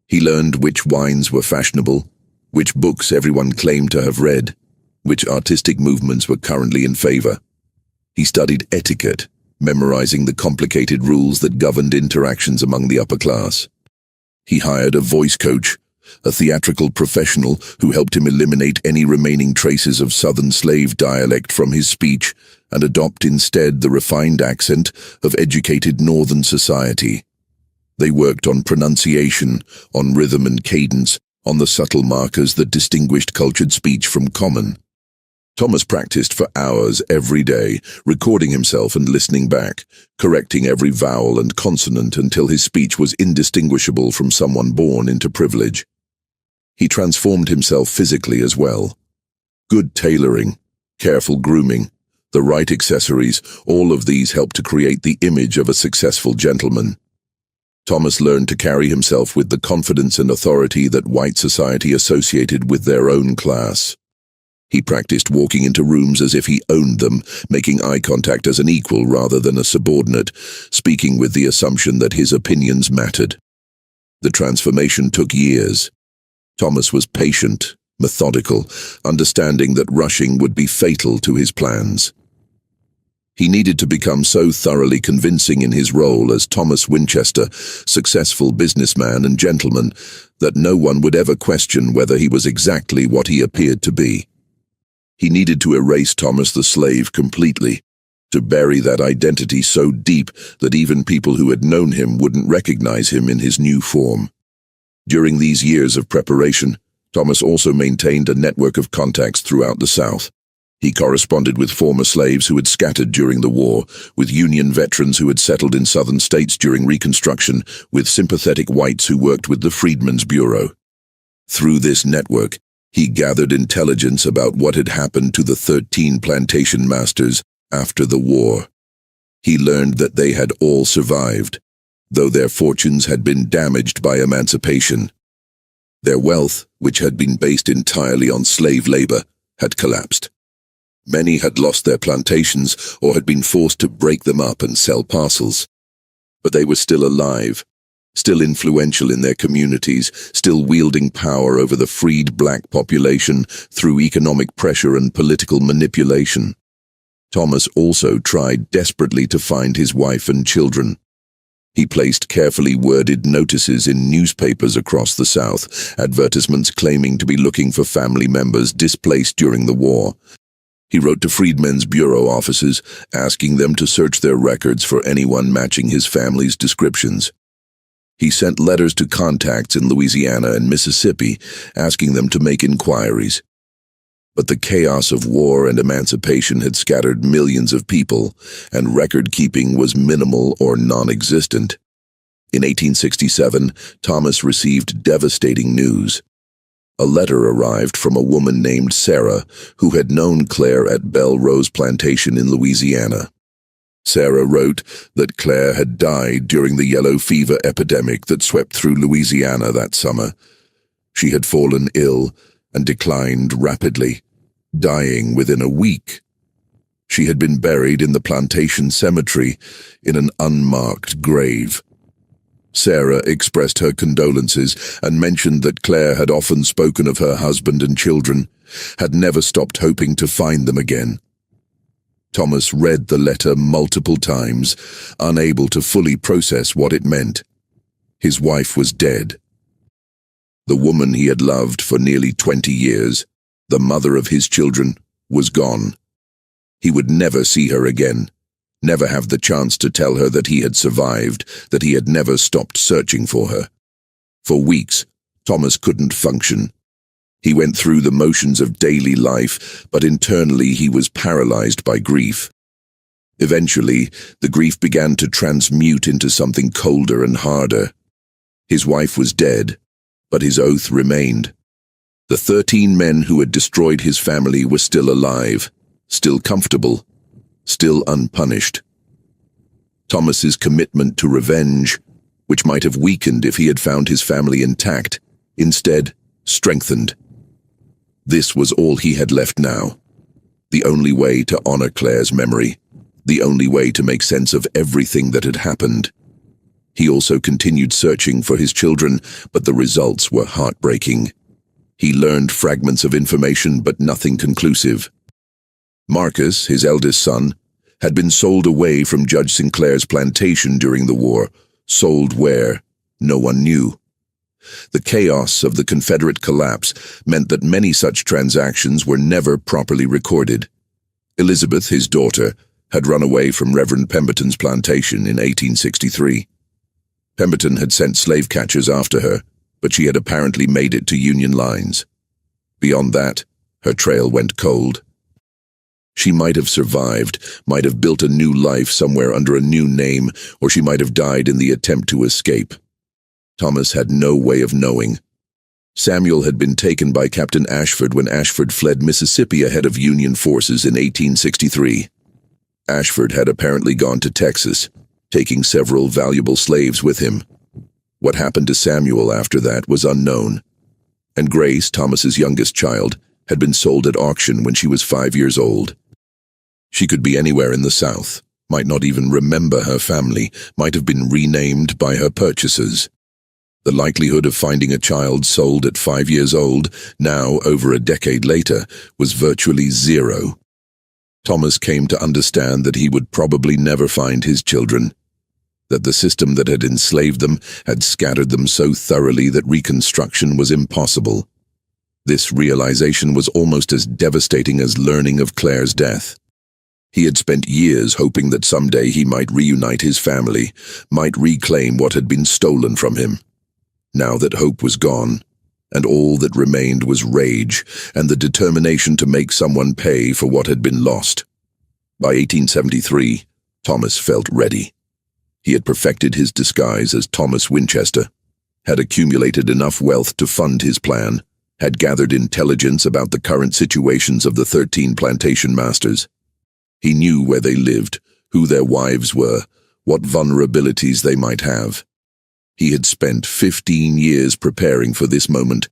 He learned which wines were fashionable, which books everyone claimed to have read, which artistic movements were currently in favor. He studied etiquette, memorizing the complicated rules that governed interactions among the upper class. He hired a voice coach, a theatrical professional who helped him eliminate any remaining traces of Southern slave dialect from his speech and adopt instead the refined accent of educated Northern society. They worked on pronunciation, on rhythm and cadence, on the subtle markers that distinguished cultured speech from common. Thomas practiced for hours every day, recording himself and listening back, correcting every vowel and consonant until his speech was indistinguishable from someone born into privilege. He transformed himself physically as well. Good tailoring, careful grooming, the right accessories, all of these helped to create the image of a successful gentleman. Thomas learned to carry himself with the confidence and authority that white society associated with their own class. He practiced walking into rooms as if he owned them, making eye contact as an equal rather than a subordinate, speaking with the assumption that his opinions mattered. The transformation took years. Thomas was patient, methodical, understanding that rushing would be fatal to his plans. He needed to become so thoroughly convincing in his role as Thomas Winchester, successful businessman and gentleman, that no one would ever question whether he was exactly what he appeared to be. He needed to erase Thomas the slave completely, to bury that identity so deep that even people who had known him wouldn't recognize him in his new form. During these years of preparation, Thomas also maintained a network of contacts throughout the South. He corresponded with former slaves who had scattered during the war, with Union veterans who had settled in southern states during Reconstruction, with sympathetic whites who worked with the Freedmen's Bureau. Through this network, he gathered intelligence about what had happened to the 13 plantation masters after the war. He learned that they had all survived, though their fortunes had been damaged by emancipation. Their wealth, which had been based entirely on slave labor, had collapsed. Many had lost their plantations or had been forced to break them up and sell parcels. But they were still alive, still influential in their communities, still wielding power over the freed black population through economic pressure and political manipulation. Thomas also tried desperately to find his wife and children. He placed carefully worded notices in newspapers across the South, advertisements claiming to be looking for family members displaced during the war. He wrote to Freedmen's Bureau offices, asking them to search their records for anyone matching his family's descriptions. He sent letters to contacts in Louisiana and Mississippi, asking them to make inquiries. But the chaos of war and emancipation had scattered millions of people, and record-keeping was minimal or non-existent. In 1867, Thomas received devastating news. A letter arrived from a woman named Sarah, who had known Claire at Belle Rose Plantation in Louisiana. Sarah wrote that Claire had died during the yellow fever epidemic that swept through Louisiana that summer. She had fallen ill and declined rapidly, dying within a week. She had been buried in the plantation cemetery in an unmarked grave. Sarah expressed her condolences and mentioned that Claire had often spoken of her husband and children, had never stopped hoping to find them again. Thomas read the letter multiple times, unable to fully process what it meant. His wife was dead. The woman he had loved for nearly 20 years, the mother of his children, was gone. He would never see her again, never have the chance to tell her that he had survived, that he had never stopped searching for her. For weeks, Thomas couldn't function. He went through the motions of daily life, but internally he was paralyzed by grief. Eventually, the grief began to transmute into something colder and harder. His wife was dead, but his oath remained. The 13 men who had destroyed his family were still alive, still comfortable, still unpunished. Thomas's commitment to revenge, which might have weakened if he had found his family intact, instead strengthened. This was all he had left now. The only way to honor Claire's memory, the only way to make sense of everything that had happened. He also continued searching for his children, but the results were heartbreaking. He learned fragments of information, but nothing conclusive. Marcus, his eldest son, had been sold away from Judge Sinclair's plantation during the war. Sold where? No one knew. The chaos of the Confederate collapse meant that many such transactions were never properly recorded. Elizabeth, his daughter, had run away from Reverend Pemberton's plantation in 1863. Pemberton had sent slave catchers after her, but she had apparently made it to Union lines. Beyond that, her trail went cold. She might have survived, might have built a new life somewhere under a new name, or she might have died in the attempt to escape. Thomas had no way of knowing. Samuel had been taken by Captain Ashford when Ashford fled Mississippi ahead of Union forces in 1863. Ashford had apparently gone to Texas, taking several valuable slaves with him. What happened to Samuel after that was unknown. And Grace, Thomas's youngest child, had been sold at auction when she was 5 years old. She could be anywhere in the South, might not even remember her family, might have been renamed by her purchasers. The likelihood of finding a child sold at 5 years old, now over a decade later, was virtually zero. Thomas came to understand that he would probably never find his children, that the system that had enslaved them had scattered them so thoroughly that reconstruction was impossible. This realization was almost as devastating as learning of Claire's death. He had spent years hoping that someday he might reunite his family, might reclaim what had been stolen from him. Now that hope was gone, and all that remained was rage and the determination to make someone pay for what had been lost. By 1873, Thomas felt ready. He had perfected his disguise as Thomas Winchester, had accumulated enough wealth to fund his plan, had gathered intelligence about the current situations of the 13 plantation masters. He knew where they lived, who their wives were, what vulnerabilities they might have. He had spent 15 years preparing for this moment,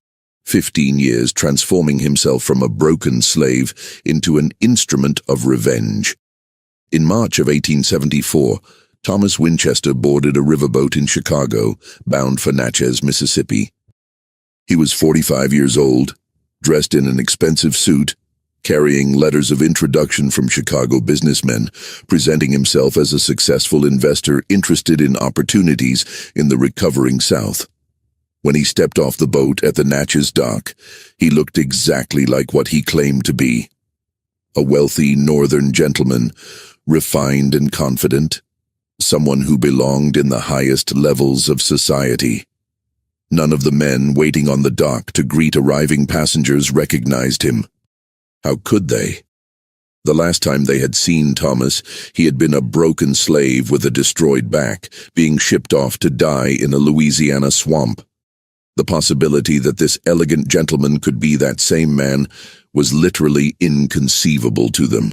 15 years transforming himself from a broken slave into an instrument of revenge. In March of 1874, Thomas Winchester boarded a riverboat in Chicago, bound for Natchez, Mississippi. He was 45 years old, dressed in an expensive suit, carrying letters of introduction from Chicago businessmen, presenting himself as a successful investor interested in opportunities in the recovering South. When he stepped off the boat at the Natchez dock, he looked exactly like what he claimed to be. A wealthy northern gentleman, refined and confident, someone who belonged in the highest levels of society. None of the men waiting on the dock to greet arriving passengers recognized him. How could they? The last time they had seen Thomas, he had been a broken slave with a destroyed back, being shipped off to die in a Louisiana swamp. The possibility that this elegant gentleman could be that same man was literally inconceivable to them.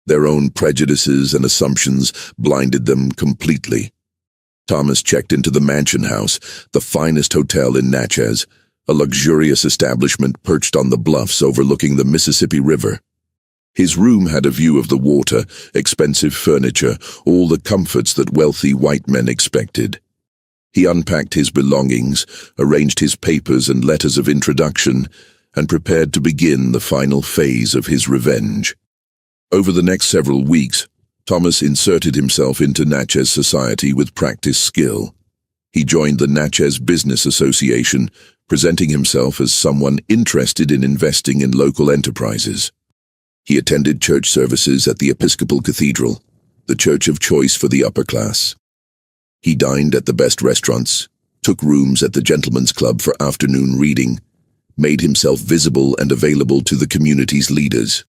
Their own prejudices and assumptions blinded them completely. Thomas checked into the Mansion House, the finest hotel in Natchez, a luxurious establishment perched on the bluffs overlooking the Mississippi River. His room had a view of the water, expensive furniture, all the comforts that wealthy white men expected. He unpacked his belongings, arranged his papers and letters of introduction, and prepared to begin the final phase of his revenge. Over the next several weeks, Thomas inserted himself into Natchez society with practiced skill. He joined the Natchez Business Association, presenting himself as someone interested in investing in local enterprises. He attended church services at the Episcopal Cathedral, the church of choice for the upper class. He dined at the best restaurants, took rooms at the gentlemen's club for afternoon reading, made himself visible and available to the community's leaders.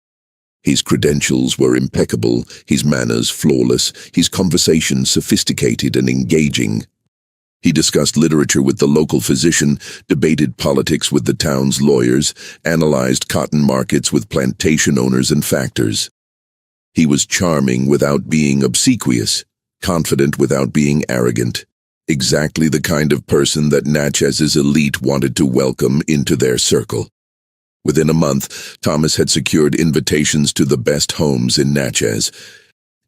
His credentials were impeccable, his manners flawless, his conversation sophisticated and engaging. He discussed literature with the local physician, debated politics with the town's lawyers, analyzed cotton markets with plantation owners and factors. He was charming without being obsequious, confident without being arrogant. Exactly the kind of person that Natchez' elite wanted to welcome into their circle. Within a month, Thomas had secured invitations to the best homes in Natchez.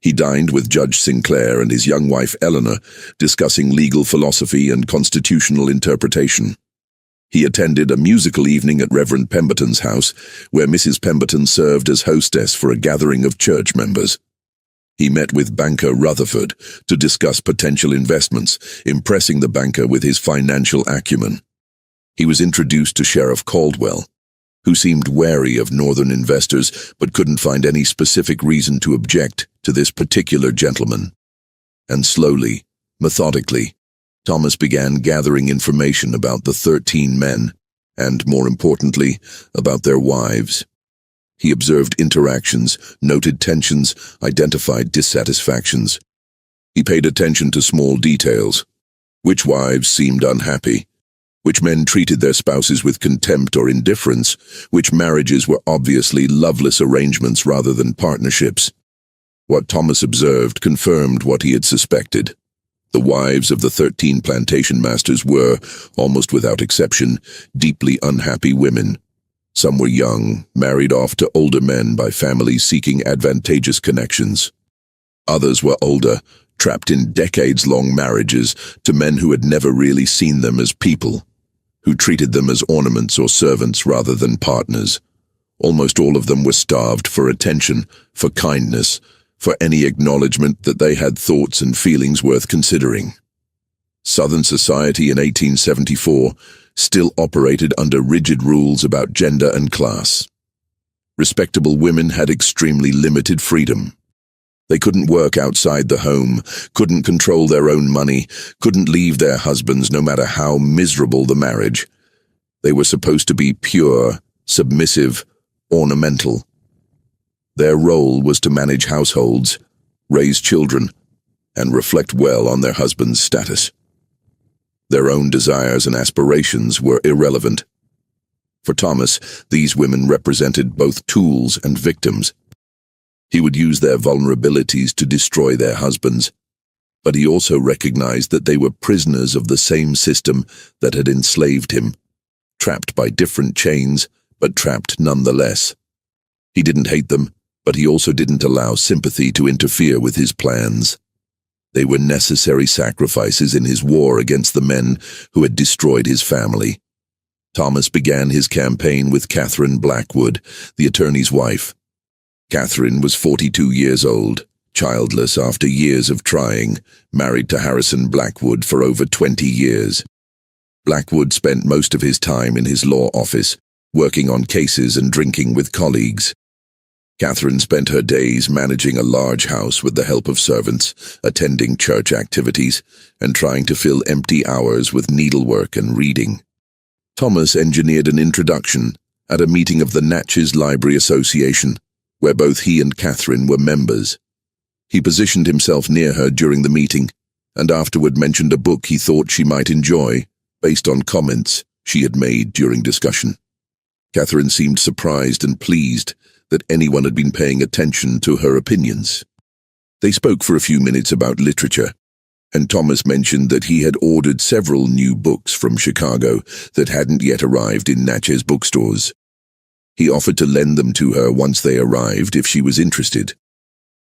He dined with Judge Sinclair and his young wife Eleanor, discussing legal philosophy and constitutional interpretation. He attended a musical evening at Reverend Pemberton's house, where Mrs. Pemberton served as hostess for a gathering of church members. He met with banker Rutherford to discuss potential investments, impressing the banker with his financial acumen. He was introduced to Sheriff Caldwell, who seemed wary of northern investors but couldn't find any specific reason to object to this particular gentleman. And slowly, methodically, Thomas began gathering information about the 13 men, and more importantly, about their wives. He observed interactions, noted tensions, identified dissatisfactions. He paid attention to small details. Which wives seemed unhappy? Which men treated their spouses with contempt or indifference? Which marriages were obviously loveless arrangements rather than partnerships? What Thomas observed confirmed what he had suspected. The wives of the 13 plantation masters were, almost without exception, deeply unhappy women. Some were young, married off to older men by families seeking advantageous connections. Others were older, trapped in decades-long marriages to men who had never really seen them as people, who treated them as ornaments or servants rather than partners. Almost all of them were starved for attention, for kindness, for any acknowledgement that they had thoughts and feelings worth considering. Southern society in 1874 still operated under rigid rules about gender and class. Respectable women had extremely limited freedom. They couldn't work outside the home, couldn't control their own money, couldn't leave their husbands no matter how miserable the marriage. They were supposed to be pure, submissive, ornamental. Their role was to manage households, raise children, and reflect well on their husband's status. Their own desires and aspirations were irrelevant. For Thomas, these women represented both tools and victims. He would use their vulnerabilities to destroy their husbands, but he also recognized that they were prisoners of the same system that had enslaved him, trapped by different chains, but trapped nonetheless. He didn't hate them, but he also didn't allow sympathy to interfere with his plans. They were necessary sacrifices in his war against the men who had destroyed his family. Thomas began his campaign with Catherine Blackwood, the attorney's wife. Catherine was 42 years old, childless after years of trying, married to Harrison Blackwood for over 20 years. Blackwood spent most of his time in his law office, working on cases and drinking with colleagues. Catherine spent her days managing a large house with the help of servants, attending church activities, and trying to fill empty hours with needlework and reading. Thomas engineered an introduction at a meeting of the Natchez Library Association, where both he and Catherine were members. He positioned himself near her during the meeting, and afterward mentioned a book he thought she might enjoy, based on comments she had made during discussion. Catherine seemed surprised and pleased that anyone had been paying attention to her opinions. They spoke for a few minutes about literature, and Thomas mentioned that he had ordered several new books from Chicago that hadn't yet arrived in Natchez bookstores. He offered to lend them to her once they arrived if she was interested.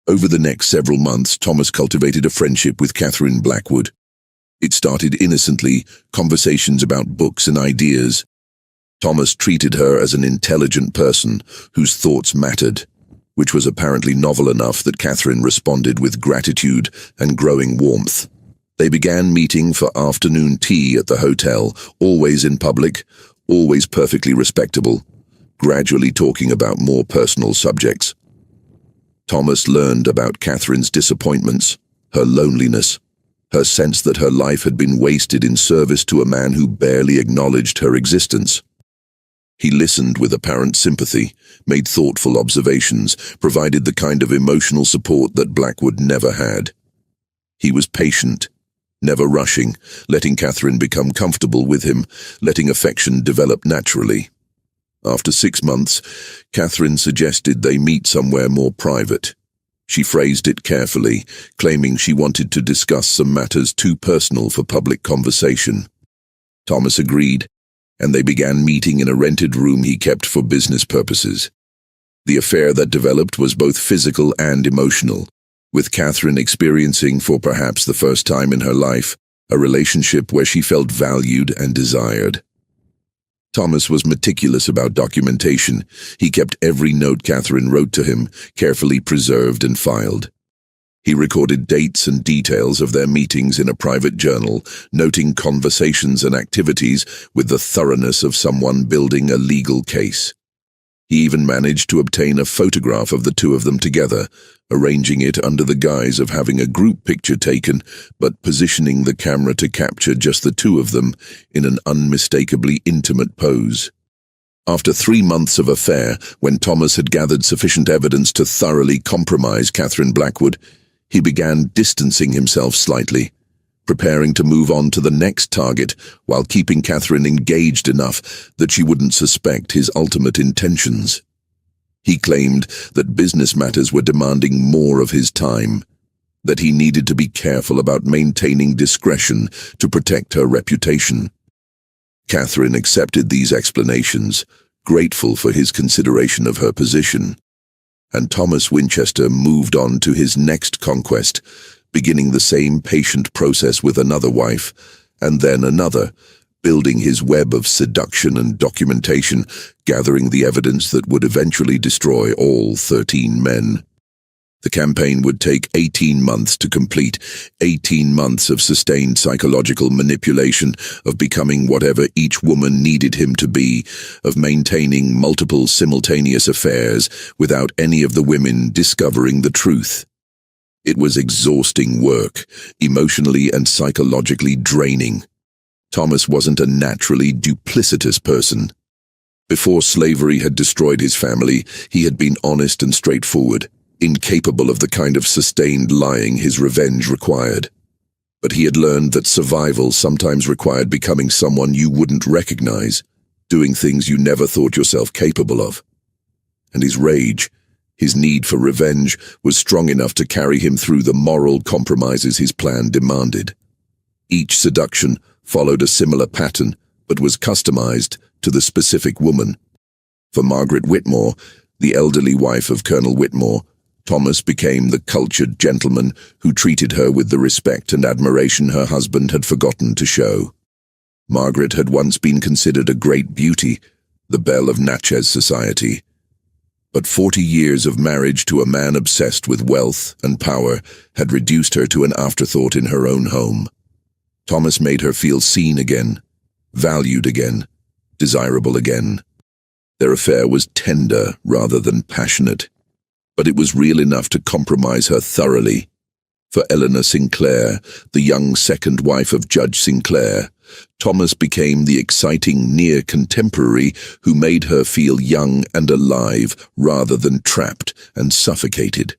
Over the next several months, Thomas cultivated a friendship with Catherine Blackwood. It started innocently, conversations about books and ideas. Thomas treated her as an intelligent person whose thoughts mattered, which was apparently novel enough that Catherine responded with gratitude and growing warmth. They began meeting for afternoon tea at the hotel, always in public, always perfectly respectable, gradually talking about more personal subjects. Thomas learned about Catherine's disappointments, her loneliness, her sense that her life had been wasted in service to a man who barely acknowledged her existence. He listened with apparent sympathy, made thoughtful observations, provided the kind of emotional support that Blackwood never had. He was patient, never rushing, letting Catherine become comfortable with him, letting affection develop naturally. After 6 months, Catherine suggested they meet somewhere more private. She phrased it carefully, claiming she wanted to discuss some matters too personal for public conversation. Thomas agreed, and they began meeting in a rented room he kept for business purposes. The affair that developed was both physical and emotional, with Catherine experiencing, for perhaps the first time in her life, a relationship where she felt valued and desired. Thomas was meticulous about documentation. He kept every note Catherine wrote to him, carefully preserved and filed. He recorded dates and details of their meetings in a private journal, noting conversations and activities with the thoroughness of someone building a legal case. He even managed to obtain a photograph of the two of them together, arranging it under the guise of having a group picture taken, but positioning the camera to capture just the two of them in an unmistakably intimate pose. After 3 months of affair, when Thomas had gathered sufficient evidence to thoroughly compromise Catherine Blackwood, he began distancing himself slightly, preparing to move on to the next target while keeping Catherine engaged enough that she wouldn't suspect his ultimate intentions. He claimed that business matters were demanding more of his time, that he needed to be careful about maintaining discretion to protect her reputation. Catherine accepted these explanations, grateful for his consideration of her position, and Thomas Winchester moved on to his next conquest, beginning the same patient process with another wife, and then another, building his web of seduction and documentation, gathering the evidence that would eventually destroy all 13 men. The campaign would take 18 months to complete, 18 months of sustained psychological manipulation, of becoming whatever each woman needed him to be, of maintaining multiple simultaneous affairs without any of the women discovering the truth. It was exhausting work, emotionally and psychologically draining. Thomas wasn't a naturally duplicitous person. Before slavery had destroyed his family, he had been honest and straightforward, incapable of the kind of sustained lying his revenge required. But he had learned that survival sometimes required becoming someone you wouldn't recognize, doing things you never thought yourself capable of. And his rage, his need for revenge, was strong enough to carry him through the moral compromises his plan demanded. Each seduction followed a similar pattern, but was customized to the specific woman. For Margaret Whitmore, the elderly wife of Colonel Whitmore, Thomas became the cultured gentleman who treated her with the respect and admiration her husband had forgotten to show. Margaret had once been considered a great beauty, the belle of Natchez society. But 40 years of marriage to a man obsessed with wealth and power had reduced her to an afterthought in her own home. Thomas made her feel seen again, valued again, desirable again. Their affair was tender rather than passionate, but it was real enough to compromise her thoroughly. For Eleanor Sinclair, the young second wife of Judge Sinclair, Thomas became the exciting near contemporary who made her feel young and alive rather than trapped and suffocated.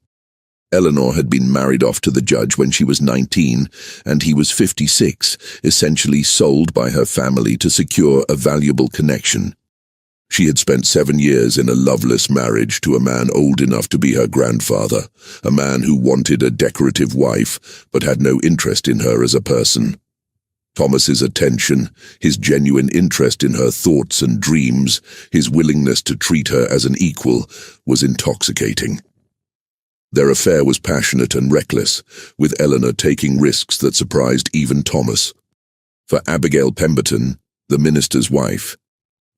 Eleanor had been married off to the judge when she was 19, and he was 56, essentially sold by her family to secure a valuable connection. She had spent 7 years in a loveless marriage to a man old enough to be her grandfather, a man who wanted a decorative wife but had no interest in her as a person. Thomas's attention, his genuine interest in her thoughts and dreams, his willingness to treat her as an equal, was intoxicating. Their affair was passionate and reckless, with Eleanor taking risks that surprised even Thomas. For Abigail Pemberton, the minister's wife,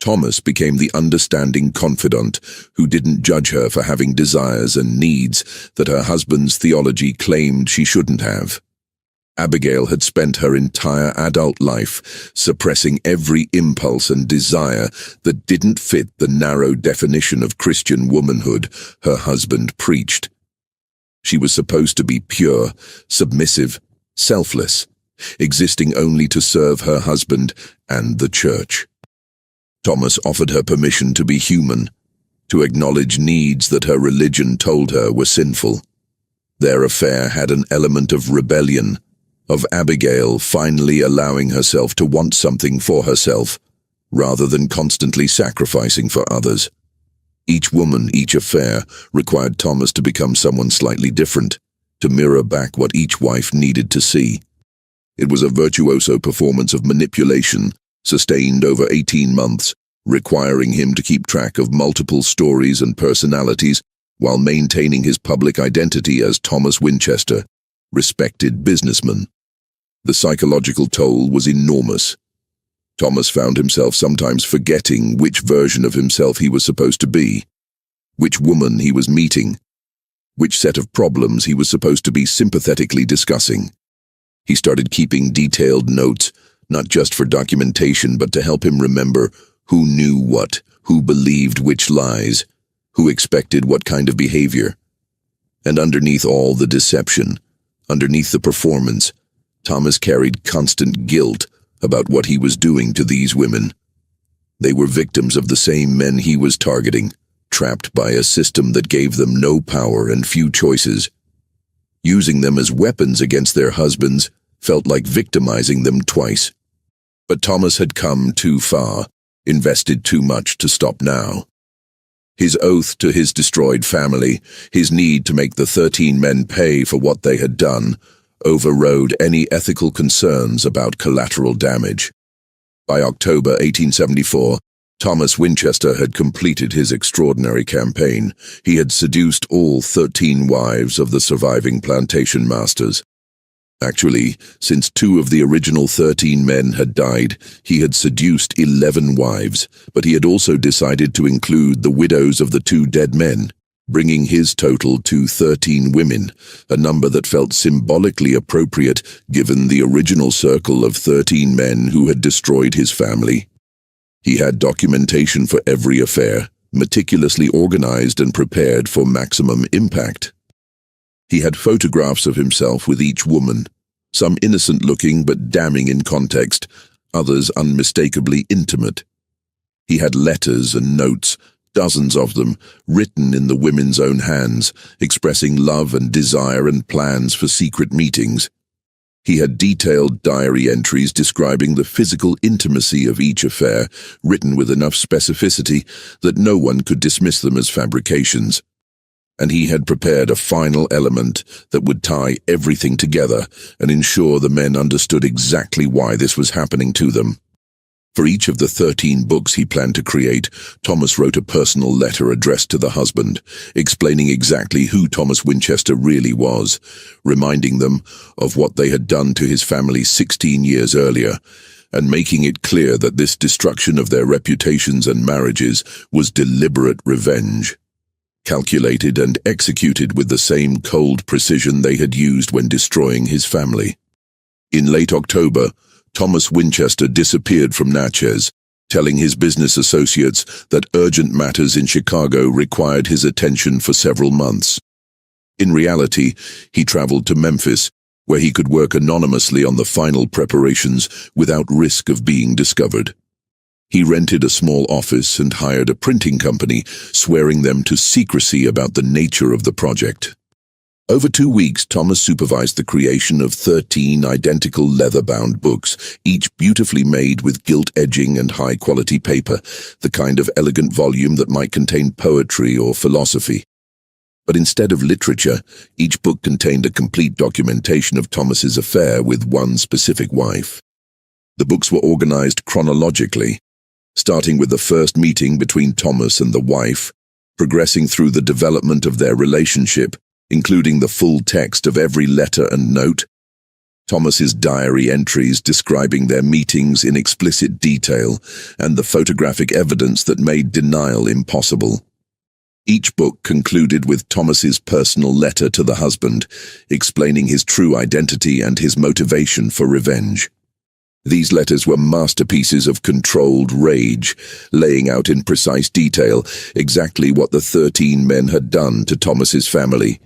Thomas became the understanding confidant who didn't judge her for having desires and needs that her husband's theology claimed she shouldn't have. Abigail had spent her entire adult life suppressing every impulse and desire that didn't fit the narrow definition of Christian womanhood her husband preached. She was supposed to be pure, submissive, selfless, existing only to serve her husband and the church. Thomas offered her permission to be human, to acknowledge needs that her religion told her were sinful. Their affair had an element of rebellion, of Abigail finally allowing herself to want something for herself, rather than constantly sacrificing for others. Each woman, each affair, required Thomas to become someone slightly different, to mirror back what each wife needed to see. It was a virtuoso performance of manipulation, sustained over 18 months, requiring him to keep track of multiple stories and personalities while maintaining his public identity as Thomas Winchester, respected businessman. The psychological toll was enormous. Thomas found himself sometimes forgetting which version of himself he was supposed to be, which woman he was meeting, which set of problems he was supposed to be sympathetically discussing. He started keeping detailed notes, not just for documentation, but to help him remember who knew what, who believed which lies, who expected what kind of behavior. And underneath all the deception, underneath the performance, Thomas carried constant guilt about what he was doing to these women. They were victims of the same men he was targeting, trapped by a system that gave them no power and few choices. Using them as weapons against their husbands felt like victimizing them twice. But Thomas had come too far, invested too much to stop now. His oath to his destroyed family, his need to make the 13 men pay for what they had done, overrode any ethical concerns about collateral damage. By October 1874, Thomas Winchester had completed his extraordinary campaign. He had seduced all 13 wives of the surviving plantation masters. Actually, since 2 of the original 13 men had died, he had seduced 11 wives, but he had also decided to include the widows of the 2 dead men, bringing his total to 13 women, a number that felt symbolically appropriate given the original circle of 13 men who had destroyed his family. He had documentation for every affair, meticulously organized and prepared for maximum impact. He had photographs of himself with each woman, some innocent-looking but damning in context, others unmistakably intimate. He had letters and notes, dozens of them, written in the women's own hands, expressing love and desire and plans for secret meetings. He had detailed diary entries describing the physical intimacy of each affair, written with enough specificity that no one could dismiss them as fabrications. And he had prepared a final element that would tie everything together and ensure the men understood exactly why this was happening to them. For each of the 13 books he planned to create, Thomas wrote a personal letter addressed to the husband, explaining exactly who Thomas Winchester really was, reminding them of what they had done to his family 16 years earlier, and making it clear that this destruction of their reputations and marriages was deliberate revenge, calculated and executed with the same cold precision they had used when destroying his family. In late October, Thomas Winchester disappeared from Natchez, telling his business associates that urgent matters in Chicago required his attention for several months. In reality, he traveled to Memphis, where he could work anonymously on the final preparations without risk of being discovered. He rented a small office and hired a printing company, swearing them to secrecy about the nature of the project. Over 2 weeks, Thomas supervised the creation of 13 identical leather-bound books, each beautifully made with gilt edging and high-quality paper, the kind of elegant volume that might contain poetry or philosophy. But instead of literature, each book contained a complete documentation of Thomas's affair with one specific wife. The books were organized chronologically, starting with the first meeting between Thomas and the wife, progressing through the development of their relationship, including the full text of every letter and note, Thomas's diary entries describing their meetings in explicit detail, and the photographic evidence that made denial impossible. Each book concluded with Thomas's personal letter to the husband, explaining his true identity and his motivation for revenge. These letters were masterpieces of controlled rage, laying out in precise detail exactly what the 13 men had done to Thomas's family.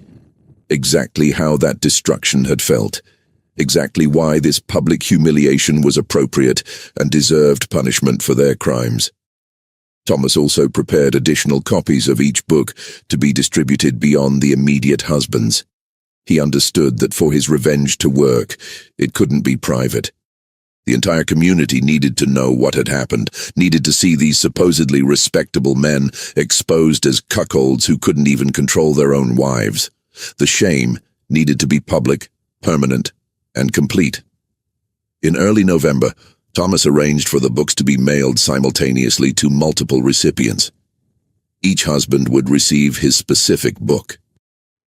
Exactly how that destruction had felt. Exactly why this public humiliation was appropriate and deserved punishment for their crimes. Thomas also prepared additional copies of each book to be distributed beyond the immediate husbands. He understood that for his revenge to work, it couldn't be private. The entire community needed to know what had happened, needed to see these supposedly respectable men exposed as cuckolds who couldn't even control their own wives. The shame needed to be public, permanent, and complete. In early November, Thomas arranged for the books to be mailed simultaneously to multiple recipients. Each husband would receive his specific book,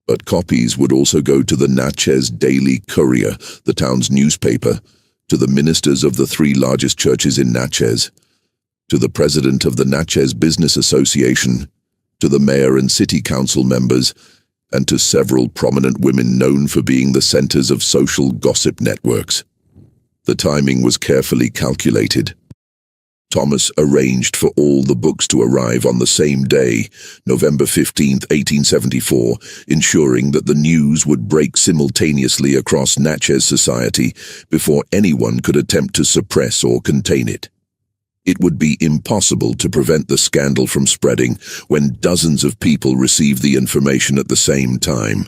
but copies would also go to the Natchez Daily Courier, the town's newspaper, to the ministers of the 3 largest churches in Natchez, to the president of the Natchez Business Association, to the mayor and city council members, and to several prominent women known for being the centers of social gossip networks. The timing was carefully calculated. Thomas arranged for all the books to arrive on the same day, November 15, 1874, ensuring that the news would break simultaneously across Natchez society before anyone could attempt to suppress or contain it. It would be impossible to prevent the scandal from spreading when dozens of people received the information at the same time.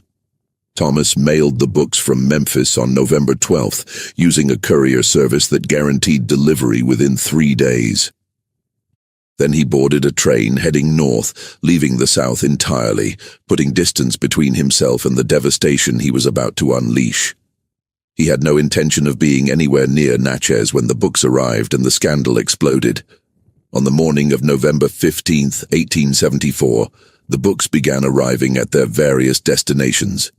Thomas mailed the books from Memphis on November 12th, using a courier service that guaranteed delivery within 3 days. Then he boarded a train heading north, leaving the South entirely, putting distance between himself and the devastation he was about to unleash. He had no intention of being anywhere near Natchez when the books arrived and the scandal exploded. On the morning of November 15th, 1874, the books began arriving at their various destinations.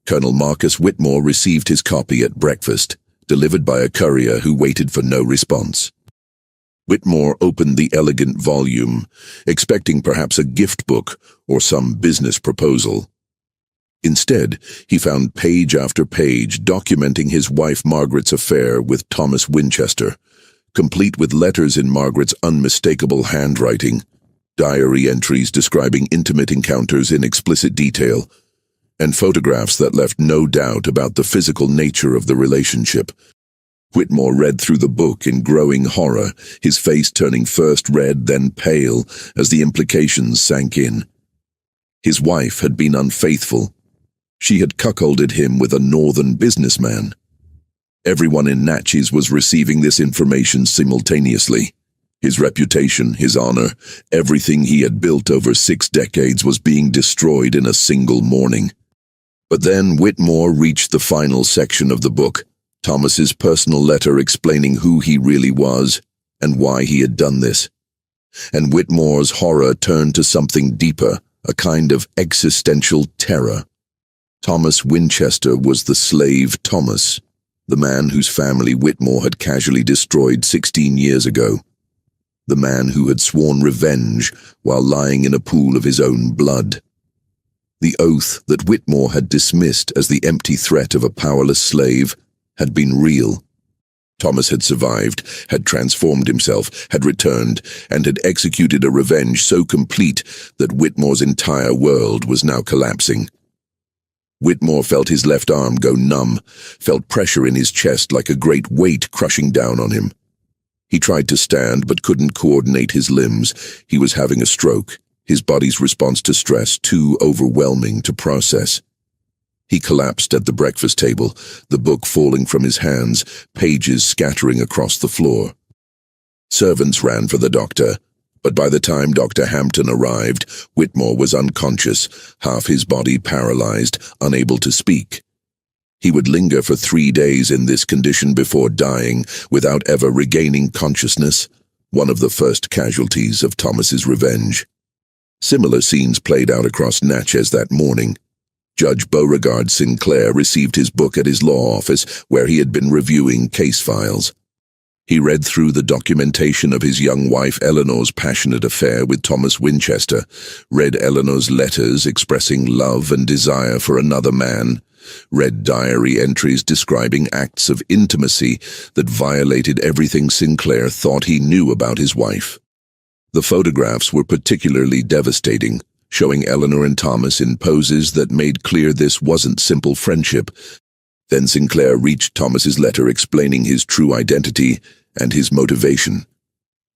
Colonel Marcus Whitmore received his copy at breakfast, delivered by a courier who waited for no response. Whitmore opened the elegant volume, expecting perhaps a gift book or some business proposal. Instead, he found page after page documenting his wife Margaret's affair with Thomas Winchester, complete with letters in Margaret's unmistakable handwriting, diary entries describing intimate encounters in explicit detail, and photographs that left no doubt about the physical nature of the relationship. Whitmore read through the book in growing horror, his face turning first red, then pale, as the implications sank in. His wife had been unfaithful. She had cuckolded him with a northern businessman. Everyone in Natchez was receiving this information simultaneously. His reputation, his honor, everything he had built over 6 decades was being destroyed in a single morning. But then Whitmore reached the final section of the book, Thomas's personal letter explaining who he really was and why he had done this. And Whitmore's horror turned to something deeper, a kind of existential terror. Thomas Winchester was the slave Thomas, the man whose family Whitmore had casually destroyed 16 years ago. The man who had sworn revenge while lying in a pool of his own blood. The oath that Whitmore had dismissed as the empty threat of a powerless slave had been real. Thomas had survived, had transformed himself, had returned, and had executed a revenge so complete that Whitmore's entire world was now collapsing. Whitmore felt his left arm go numb, felt pressure in his chest like a great weight crushing down on him. He tried to stand but couldn't coordinate his limbs. He was having a stroke, his body's response to stress too overwhelming to process. He collapsed at the breakfast table, the book falling from his hands, pages scattering across the floor. Servants ran for the doctor, but by the time Dr. Hampton arrived, Whitmore was unconscious, half his body paralyzed, unable to speak. He would linger for 3 days in this condition before dying, without ever regaining consciousness, one of the first casualties of Thomas's revenge. Similar scenes played out across Natchez that morning. Judge Beauregard Sinclair received his book at his law office, where he had been reviewing case files. He read through the documentation of his young wife Eleanor's passionate affair with Thomas Winchester, read Eleanor's letters expressing love and desire for another man, read diary entries describing acts of intimacy that violated everything Sinclair thought he knew about his wife. The photographs were particularly devastating, showing Eleanor and Thomas in poses that made clear this wasn't simple friendship. Then Sinclair reached Thomas's letter explaining his true identity and his motivation.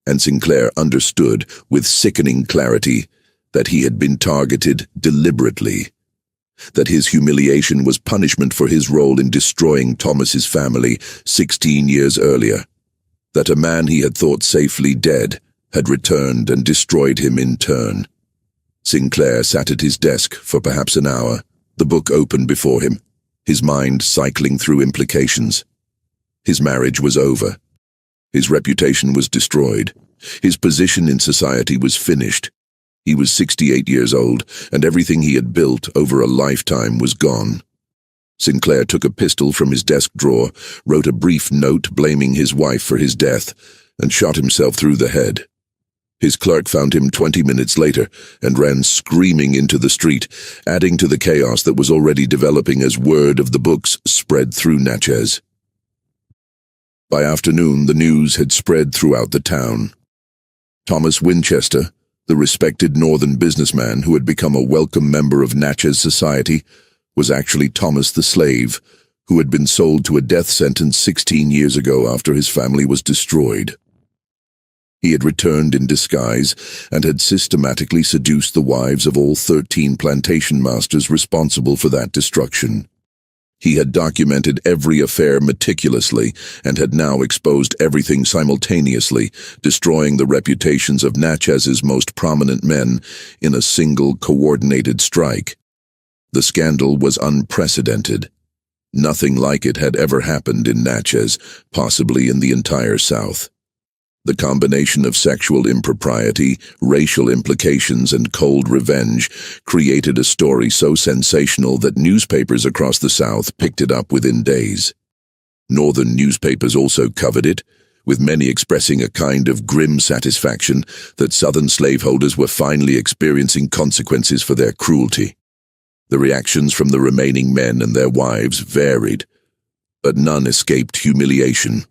And Sinclair understood with sickening clarity that he had been targeted deliberately, that his humiliation was punishment for his role in destroying Thomas's family 16 years earlier, that a man he had thought safely dead had returned and destroyed him in turn. Sinclair sat at his desk for perhaps an hour, the book open before him, his mind cycling through implications. His marriage was over. His reputation was destroyed. His position in society was finished. He was 68 years old, and everything he had built over a lifetime was gone. Sinclair took a pistol from his desk drawer, wrote a brief note blaming his wife for his death, and shot himself through the head. His clerk found him 20 minutes later and ran screaming into the street, adding to the chaos that was already developing as word of the books spread through Natchez. By afternoon, the news had spread throughout the town. Thomas Winchester, the respected northern businessman who had become a welcome member of Natchez society, was actually Thomas the slave, who had been sold to a death sentence 16 years ago after his family was destroyed. He had returned in disguise and had systematically seduced the wives of all 13 plantation masters responsible for that destruction. He had documented every affair meticulously and had now exposed everything simultaneously, destroying the reputations of Natchez's most prominent men in a single coordinated strike. The scandal was unprecedented. Nothing like it had ever happened in Natchez, possibly in the entire South. The combination of sexual impropriety, racial implications, and cold revenge created a story so sensational that newspapers across the South picked it up within days. Northern newspapers also covered it, with many expressing a kind of grim satisfaction that Southern slaveholders were finally experiencing consequences for their cruelty. The reactions from the remaining men and their wives varied, but none escaped humiliation.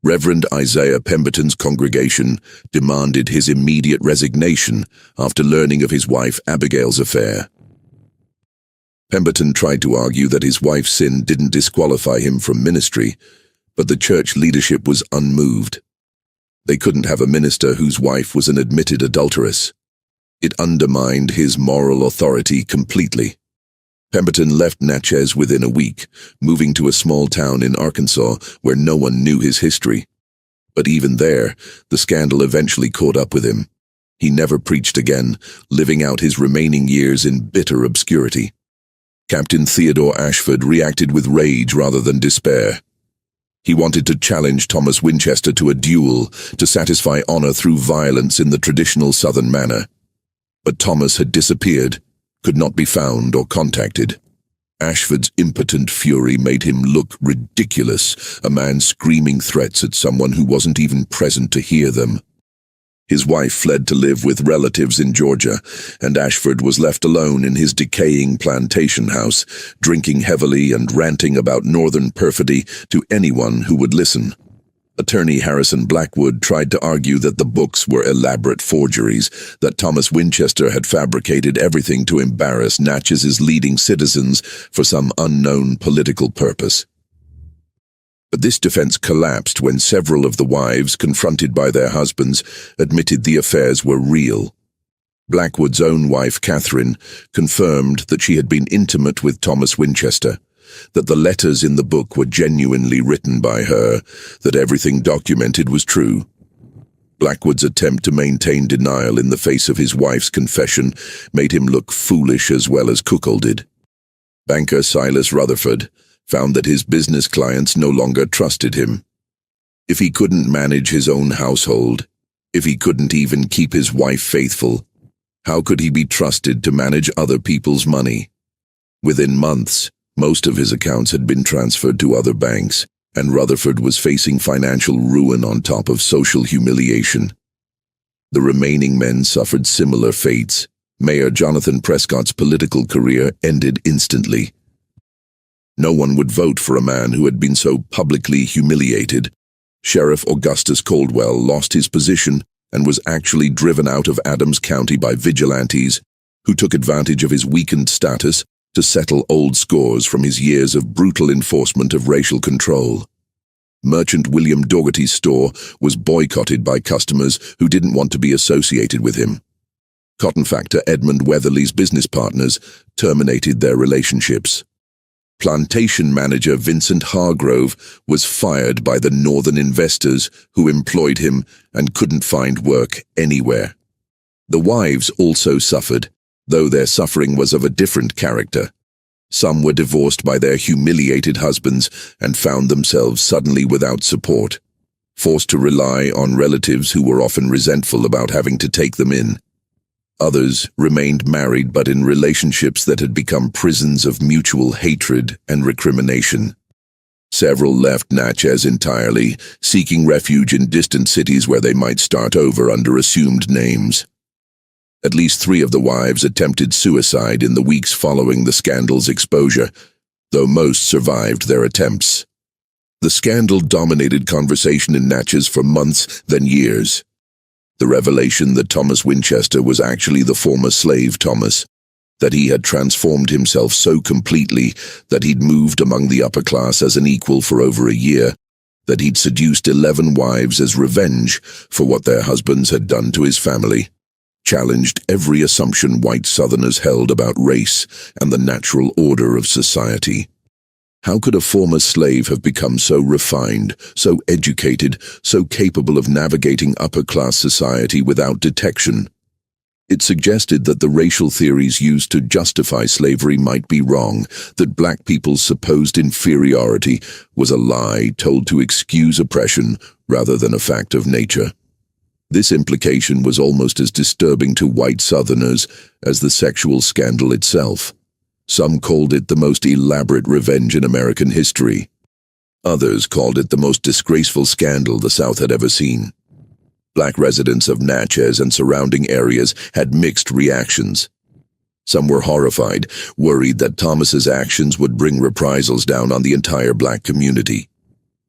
Reverend Isaiah Pemberton's congregation demanded his immediate resignation after learning of his wife Abigail's affair. Pemberton tried to argue that his wife's sin didn't disqualify him from ministry, but the church leadership was unmoved. They couldn't have a minister whose wife was an admitted adulteress. It undermined his moral authority completely. Pemberton left Natchez within a week, moving to a small town in Arkansas where no one knew his history. But even there, the scandal eventually caught up with him. He never preached again, living out his remaining years in bitter obscurity. Captain Theodore Ashford reacted with rage rather than despair. He wanted to challenge Thomas Winchester to a duel to satisfy honor through violence in the traditional Southern manner. But Thomas had disappeared, could not be found or contacted. Ashford's impotent fury made him look ridiculous, a man screaming threats at someone who wasn't even present to hear them. His wife fled to live with relatives in Georgia, and Ashford was left alone in his decaying plantation house, drinking heavily and ranting about northern perfidy to anyone who would listen. Attorney Harrison Blackwood tried to argue that the books were elaborate forgeries, that Thomas Winchester had fabricated everything to embarrass Natchez's leading citizens for some unknown political purpose. But this defense collapsed when several of the wives, confronted by their husbands, admitted the affairs were real. Blackwood's own wife, Catherine, confirmed that she had been intimate with Thomas Winchester, that the letters in the book were genuinely written by her, that everything documented was true. Blackwood's attempt to maintain denial in the face of his wife's confession made him look foolish as well as cuckolded. Banker Silas Rutherford found that his business clients no longer trusted him. If he couldn't manage his own household, if he couldn't even keep his wife faithful, how could he be trusted to manage other people's money? Within months, most of his accounts had been transferred to other banks, and Rutherford was facing financial ruin on top of social humiliation. The remaining men suffered similar fates. Mayor Jonathan Prescott's political career ended instantly. No one would vote for a man who had been so publicly humiliated. Sheriff Augustus Caldwell lost his position and was actually driven out of Adams County by vigilantes, who took advantage of his weakened status to settle old scores from his years of brutal enforcement of racial control. Merchant William Dougherty's store was boycotted by customers who didn't want to be associated with him. Cotton factor Edmund Weatherly's business partners terminated their relationships. Plantation manager Vincent Hargrove was fired by the northern investors who employed him and couldn't find work anywhere. The wives also suffered, though their suffering was of a different character. Some were divorced by their humiliated husbands and found themselves suddenly without support, forced to rely on relatives who were often resentful about having to take them in. Others remained married but in relationships that had become prisons of mutual hatred and recrimination. Several left Natchez entirely, seeking refuge in distant cities where they might start over under assumed names. At least 3 of the wives attempted suicide in the weeks following the scandal's exposure, though most survived their attempts. The scandal dominated conversation in Natchez for months, then years. The revelation that Thomas Winchester was actually the former slave Thomas, that he had transformed himself so completely that he'd moved among the upper class as an equal for over a year, that he'd seduced 11 wives as revenge for what their husbands had done to his family, challenged every assumption white Southerners held about race and the natural order of society. How could a former slave have become so refined, so educated, so capable of navigating upper-class society without detection? It suggested that the racial theories used to justify slavery might be wrong, that black people's supposed inferiority was a lie told to excuse oppression rather than a fact of nature. This implication was almost as disturbing to white Southerners as the sexual scandal itself. Some called it the most elaborate revenge in American history. Others called it the most disgraceful scandal the South had ever seen. Black residents of Natchez and surrounding areas had mixed reactions. Some were horrified, worried that Thomas's actions would bring reprisals down on the entire black community.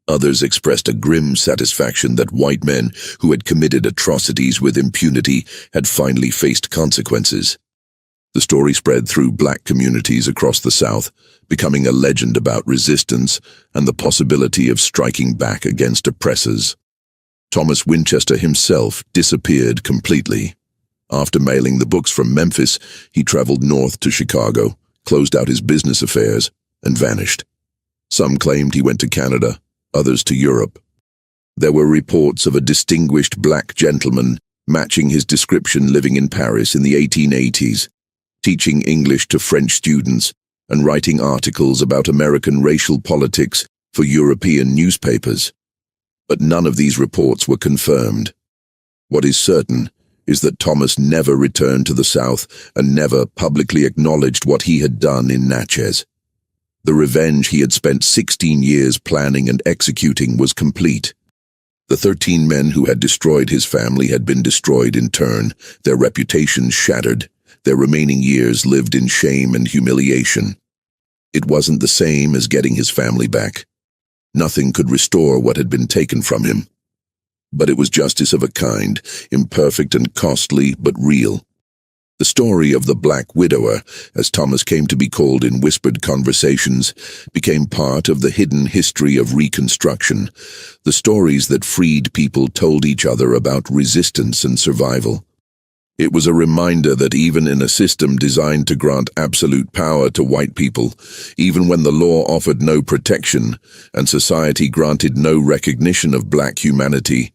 Others expressed a grim satisfaction that white men who had committed atrocities with impunity had finally faced consequences. The story spread through black communities across the South, becoming a legend about resistance and the possibility of striking back against oppressors. Thomas Winchester himself disappeared completely. After mailing the books from Memphis, he traveled north to Chicago, closed out his business affairs, and vanished. Some claimed he went to Canada, others to Europe. There were reports of a distinguished black gentleman matching his description living in Paris in the 1880s, teaching English to French students and writing articles about American racial politics for European newspapers. But none of these reports were confirmed. What is certain is that Thomas never returned to the South and never publicly acknowledged what he had done in Natchez. The revenge he had spent 16 years planning and executing was complete. The 13 men who had destroyed his family had been destroyed in turn, their reputations shattered, their remaining years lived in shame and humiliation. It wasn't the same as getting his family back. Nothing could restore what had been taken from him. But it was justice of a kind, imperfect and costly, but real. The story of the Black Widower, as Thomas came to be called in whispered conversations, became part of the hidden history of Reconstruction, the stories that freed people told each other about resistance and survival. It was a reminder that even in a system designed to grant absolute power to white people, even when the law offered no protection and society granted no recognition of black humanity,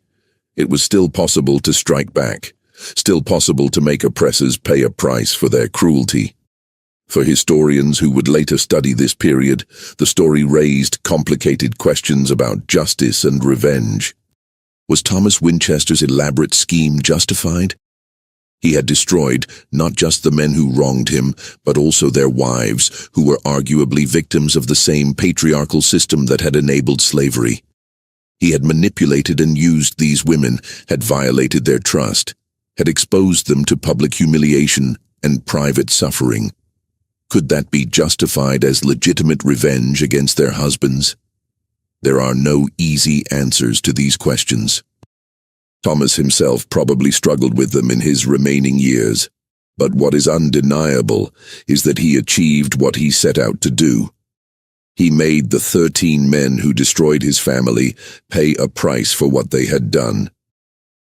it was still possible to strike back. Still possible to make oppressors pay a price for their cruelty. For historians who would later study this period, the story raised complicated questions about justice and revenge. Was Thomas Winchester's elaborate scheme justified? He had destroyed not just the men who wronged him, but also their wives, who were arguably victims of the same patriarchal system that had enabled slavery. He had manipulated and used these women, had violated their trust, had exposed them to public humiliation and private suffering. Could that be justified as legitimate revenge against their husbands? There are no easy answers to these questions. Thomas himself probably struggled with them in his remaining years. But what is undeniable is that he achieved what he set out to do. He made the 13 men who destroyed his family pay a price for what they had done.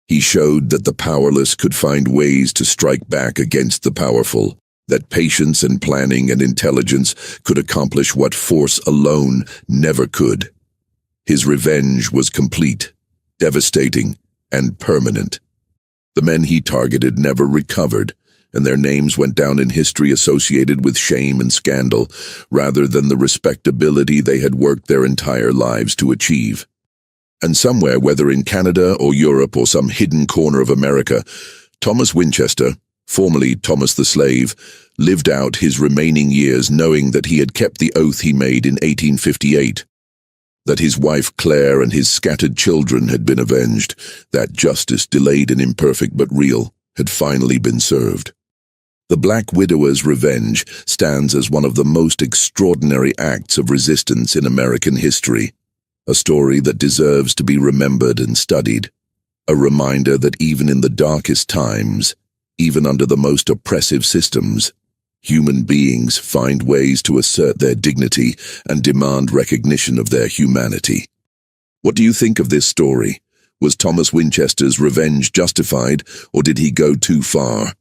He showed that the powerless could find ways to strike back against the powerful, that patience and planning and intelligence could accomplish what force alone never could. His revenge was complete, devastating, and permanent. The men he targeted never recovered, and their names went down in history associated with shame and scandal, rather than the respectability they had worked their entire lives to achieve. And somewhere, whether in Canada or Europe or some hidden corner of America, Thomas Winchester, formerly Thomas the Slave, lived out his remaining years knowing that he had kept the oath he made in 1858, that his wife Claire and his scattered children had been avenged, that justice, delayed and imperfect but real, had finally been served. The Black Widower's revenge stands as one of the most extraordinary acts of resistance in American history, a story that deserves to be remembered and studied, a reminder that even in the darkest times, even under the most oppressive systems, human beings find ways to assert their dignity and demand recognition of their humanity. What do you think of this story? Was Thomas Winchester's revenge justified, or did he go too far?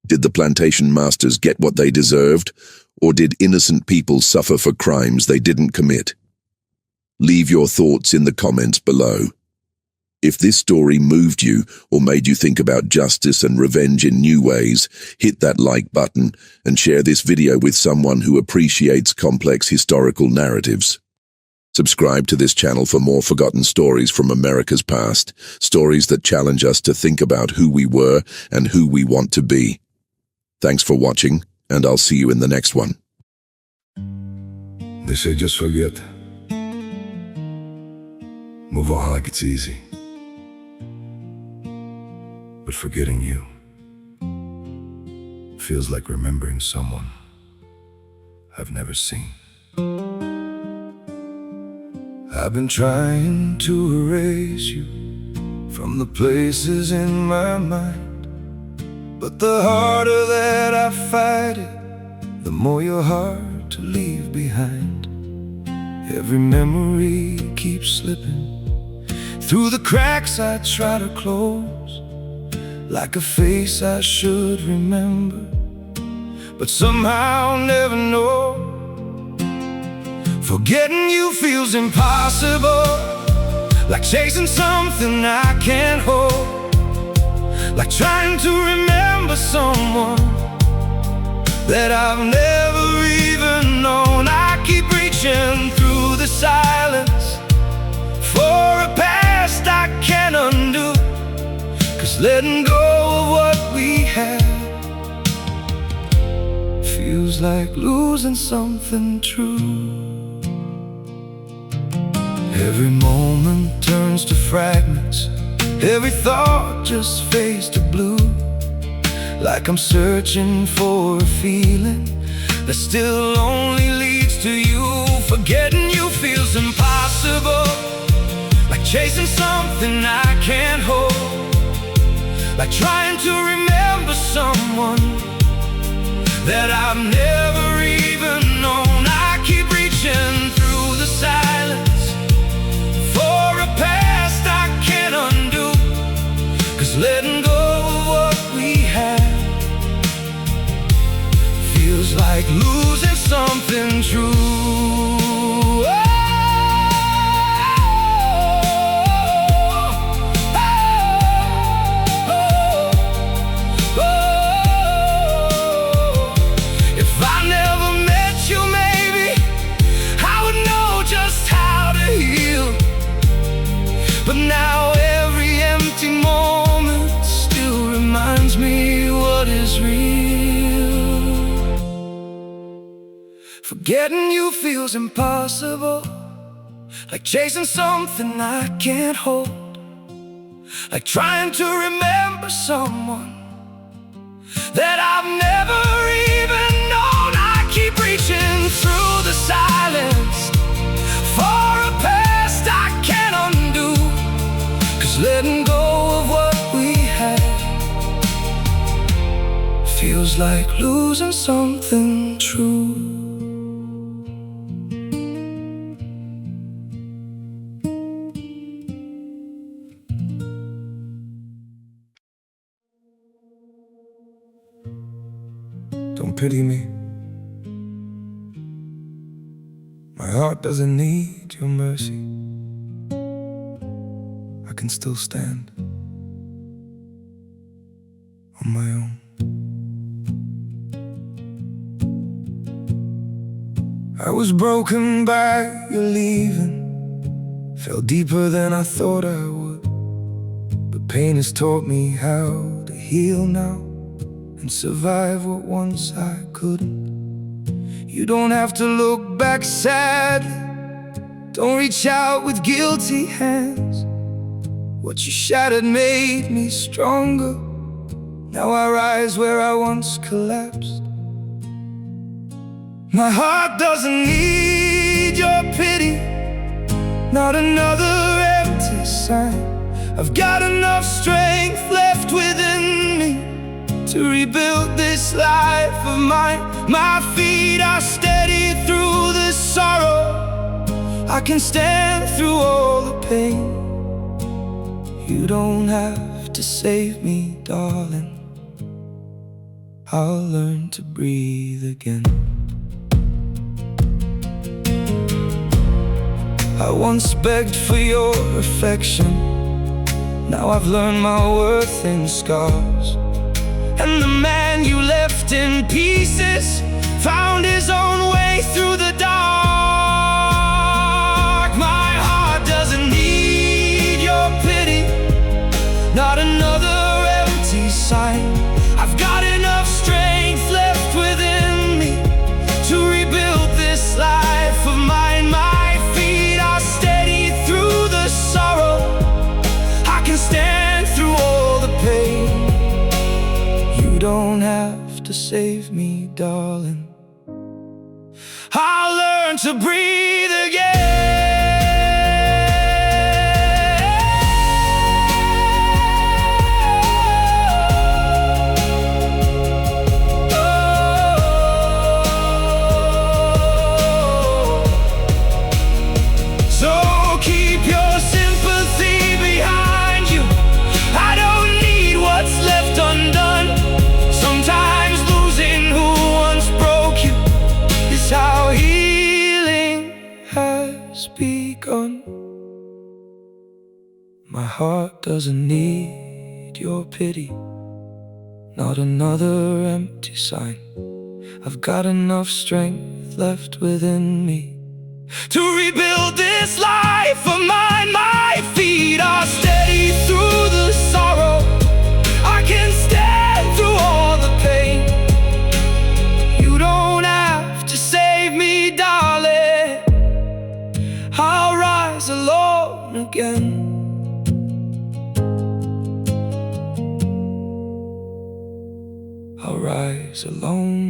Did the plantation masters get what they deserved, or did innocent people suffer for crimes they didn't commit? Leave your thoughts in the comments below. If this story moved you or made you think about justice and revenge in new ways, hit that like button and share this video with someone who appreciates complex historical narratives. Subscribe to this channel for more forgotten stories from America's past, stories that challenge us to think about who we were and who we want to be. Thanks for watching, and I'll see you in the next one. They say just forget. Move on like it's easy. But forgetting you feels like remembering someone I've never seen. I've been trying to erase you from the places in my mind, but the harder that I fight it, the more you're hard to leave behind. Every memory keeps slipping through the cracks I try to close, like a face I should remember, but somehow never know. Forgetting you feels impossible, like chasing something I can't hold, like trying to remember someone that I've never even known. I keep reaching through the silence for a past I can't undo, 'cause letting go of what we had feels like losing something true. Every moment turns to fragments, every thought just fades to blue, like I'm searching for a feeling that still only leads to you. Forgetting you feels impossible, like chasing something I can't hold, like trying to remember someone that I've never even known. I keep reaching through the silence for a past I can't undo, 'cause letting go of what we had feels like losing something true. But now every empty moment still reminds me what is real. Forgetting you feels impossible, like chasing something I can't hold, like trying to remember someone that I've never even known. I keep reaching through the silence for a past I can't undo, 'cause letting go of what we had feels like losing something true. Don't pity me. My heart doesn't need your mercy. I can still stand on my own. I was broken by your leaving, fell deeper than I thought I would. But pain has taught me how to heal now and survive what once I couldn't. You don't have to look back sadly, don't reach out with guilty hands. What you shattered made me stronger. Now I rise where I once collapsed. My heart doesn't need your pity, not another empty sign. I've got enough strength left within me to rebuild this life of mine. My feet are steady through the sorrow. I can stand through all the pain. You don't have to save me, darling. I'll learn to breathe again. I once begged for your affection. Now I've learned my worth in scars. And the man you left in pieces found his own way through the dark. My heart doesn't need your pity, not another empty sign. I've got enough strength left within me to rebuild this life of mine. My feet are steady through the sorrow. I can stand through all the pain. You don't have to save me, darling. I'll learn to breathe again. So keep your sympathy behind you. I don't need what's left undone. Sometimes losing who once broke you is how healing has begun. My heart doesn't need your pity, not another empty sign. I've got enough strength left within me to rebuild this life of mine. My feet are steady through the sorrow. I can stand through all the pain. You don't have to save me, darling. I'll rise alone again. I'll rise alone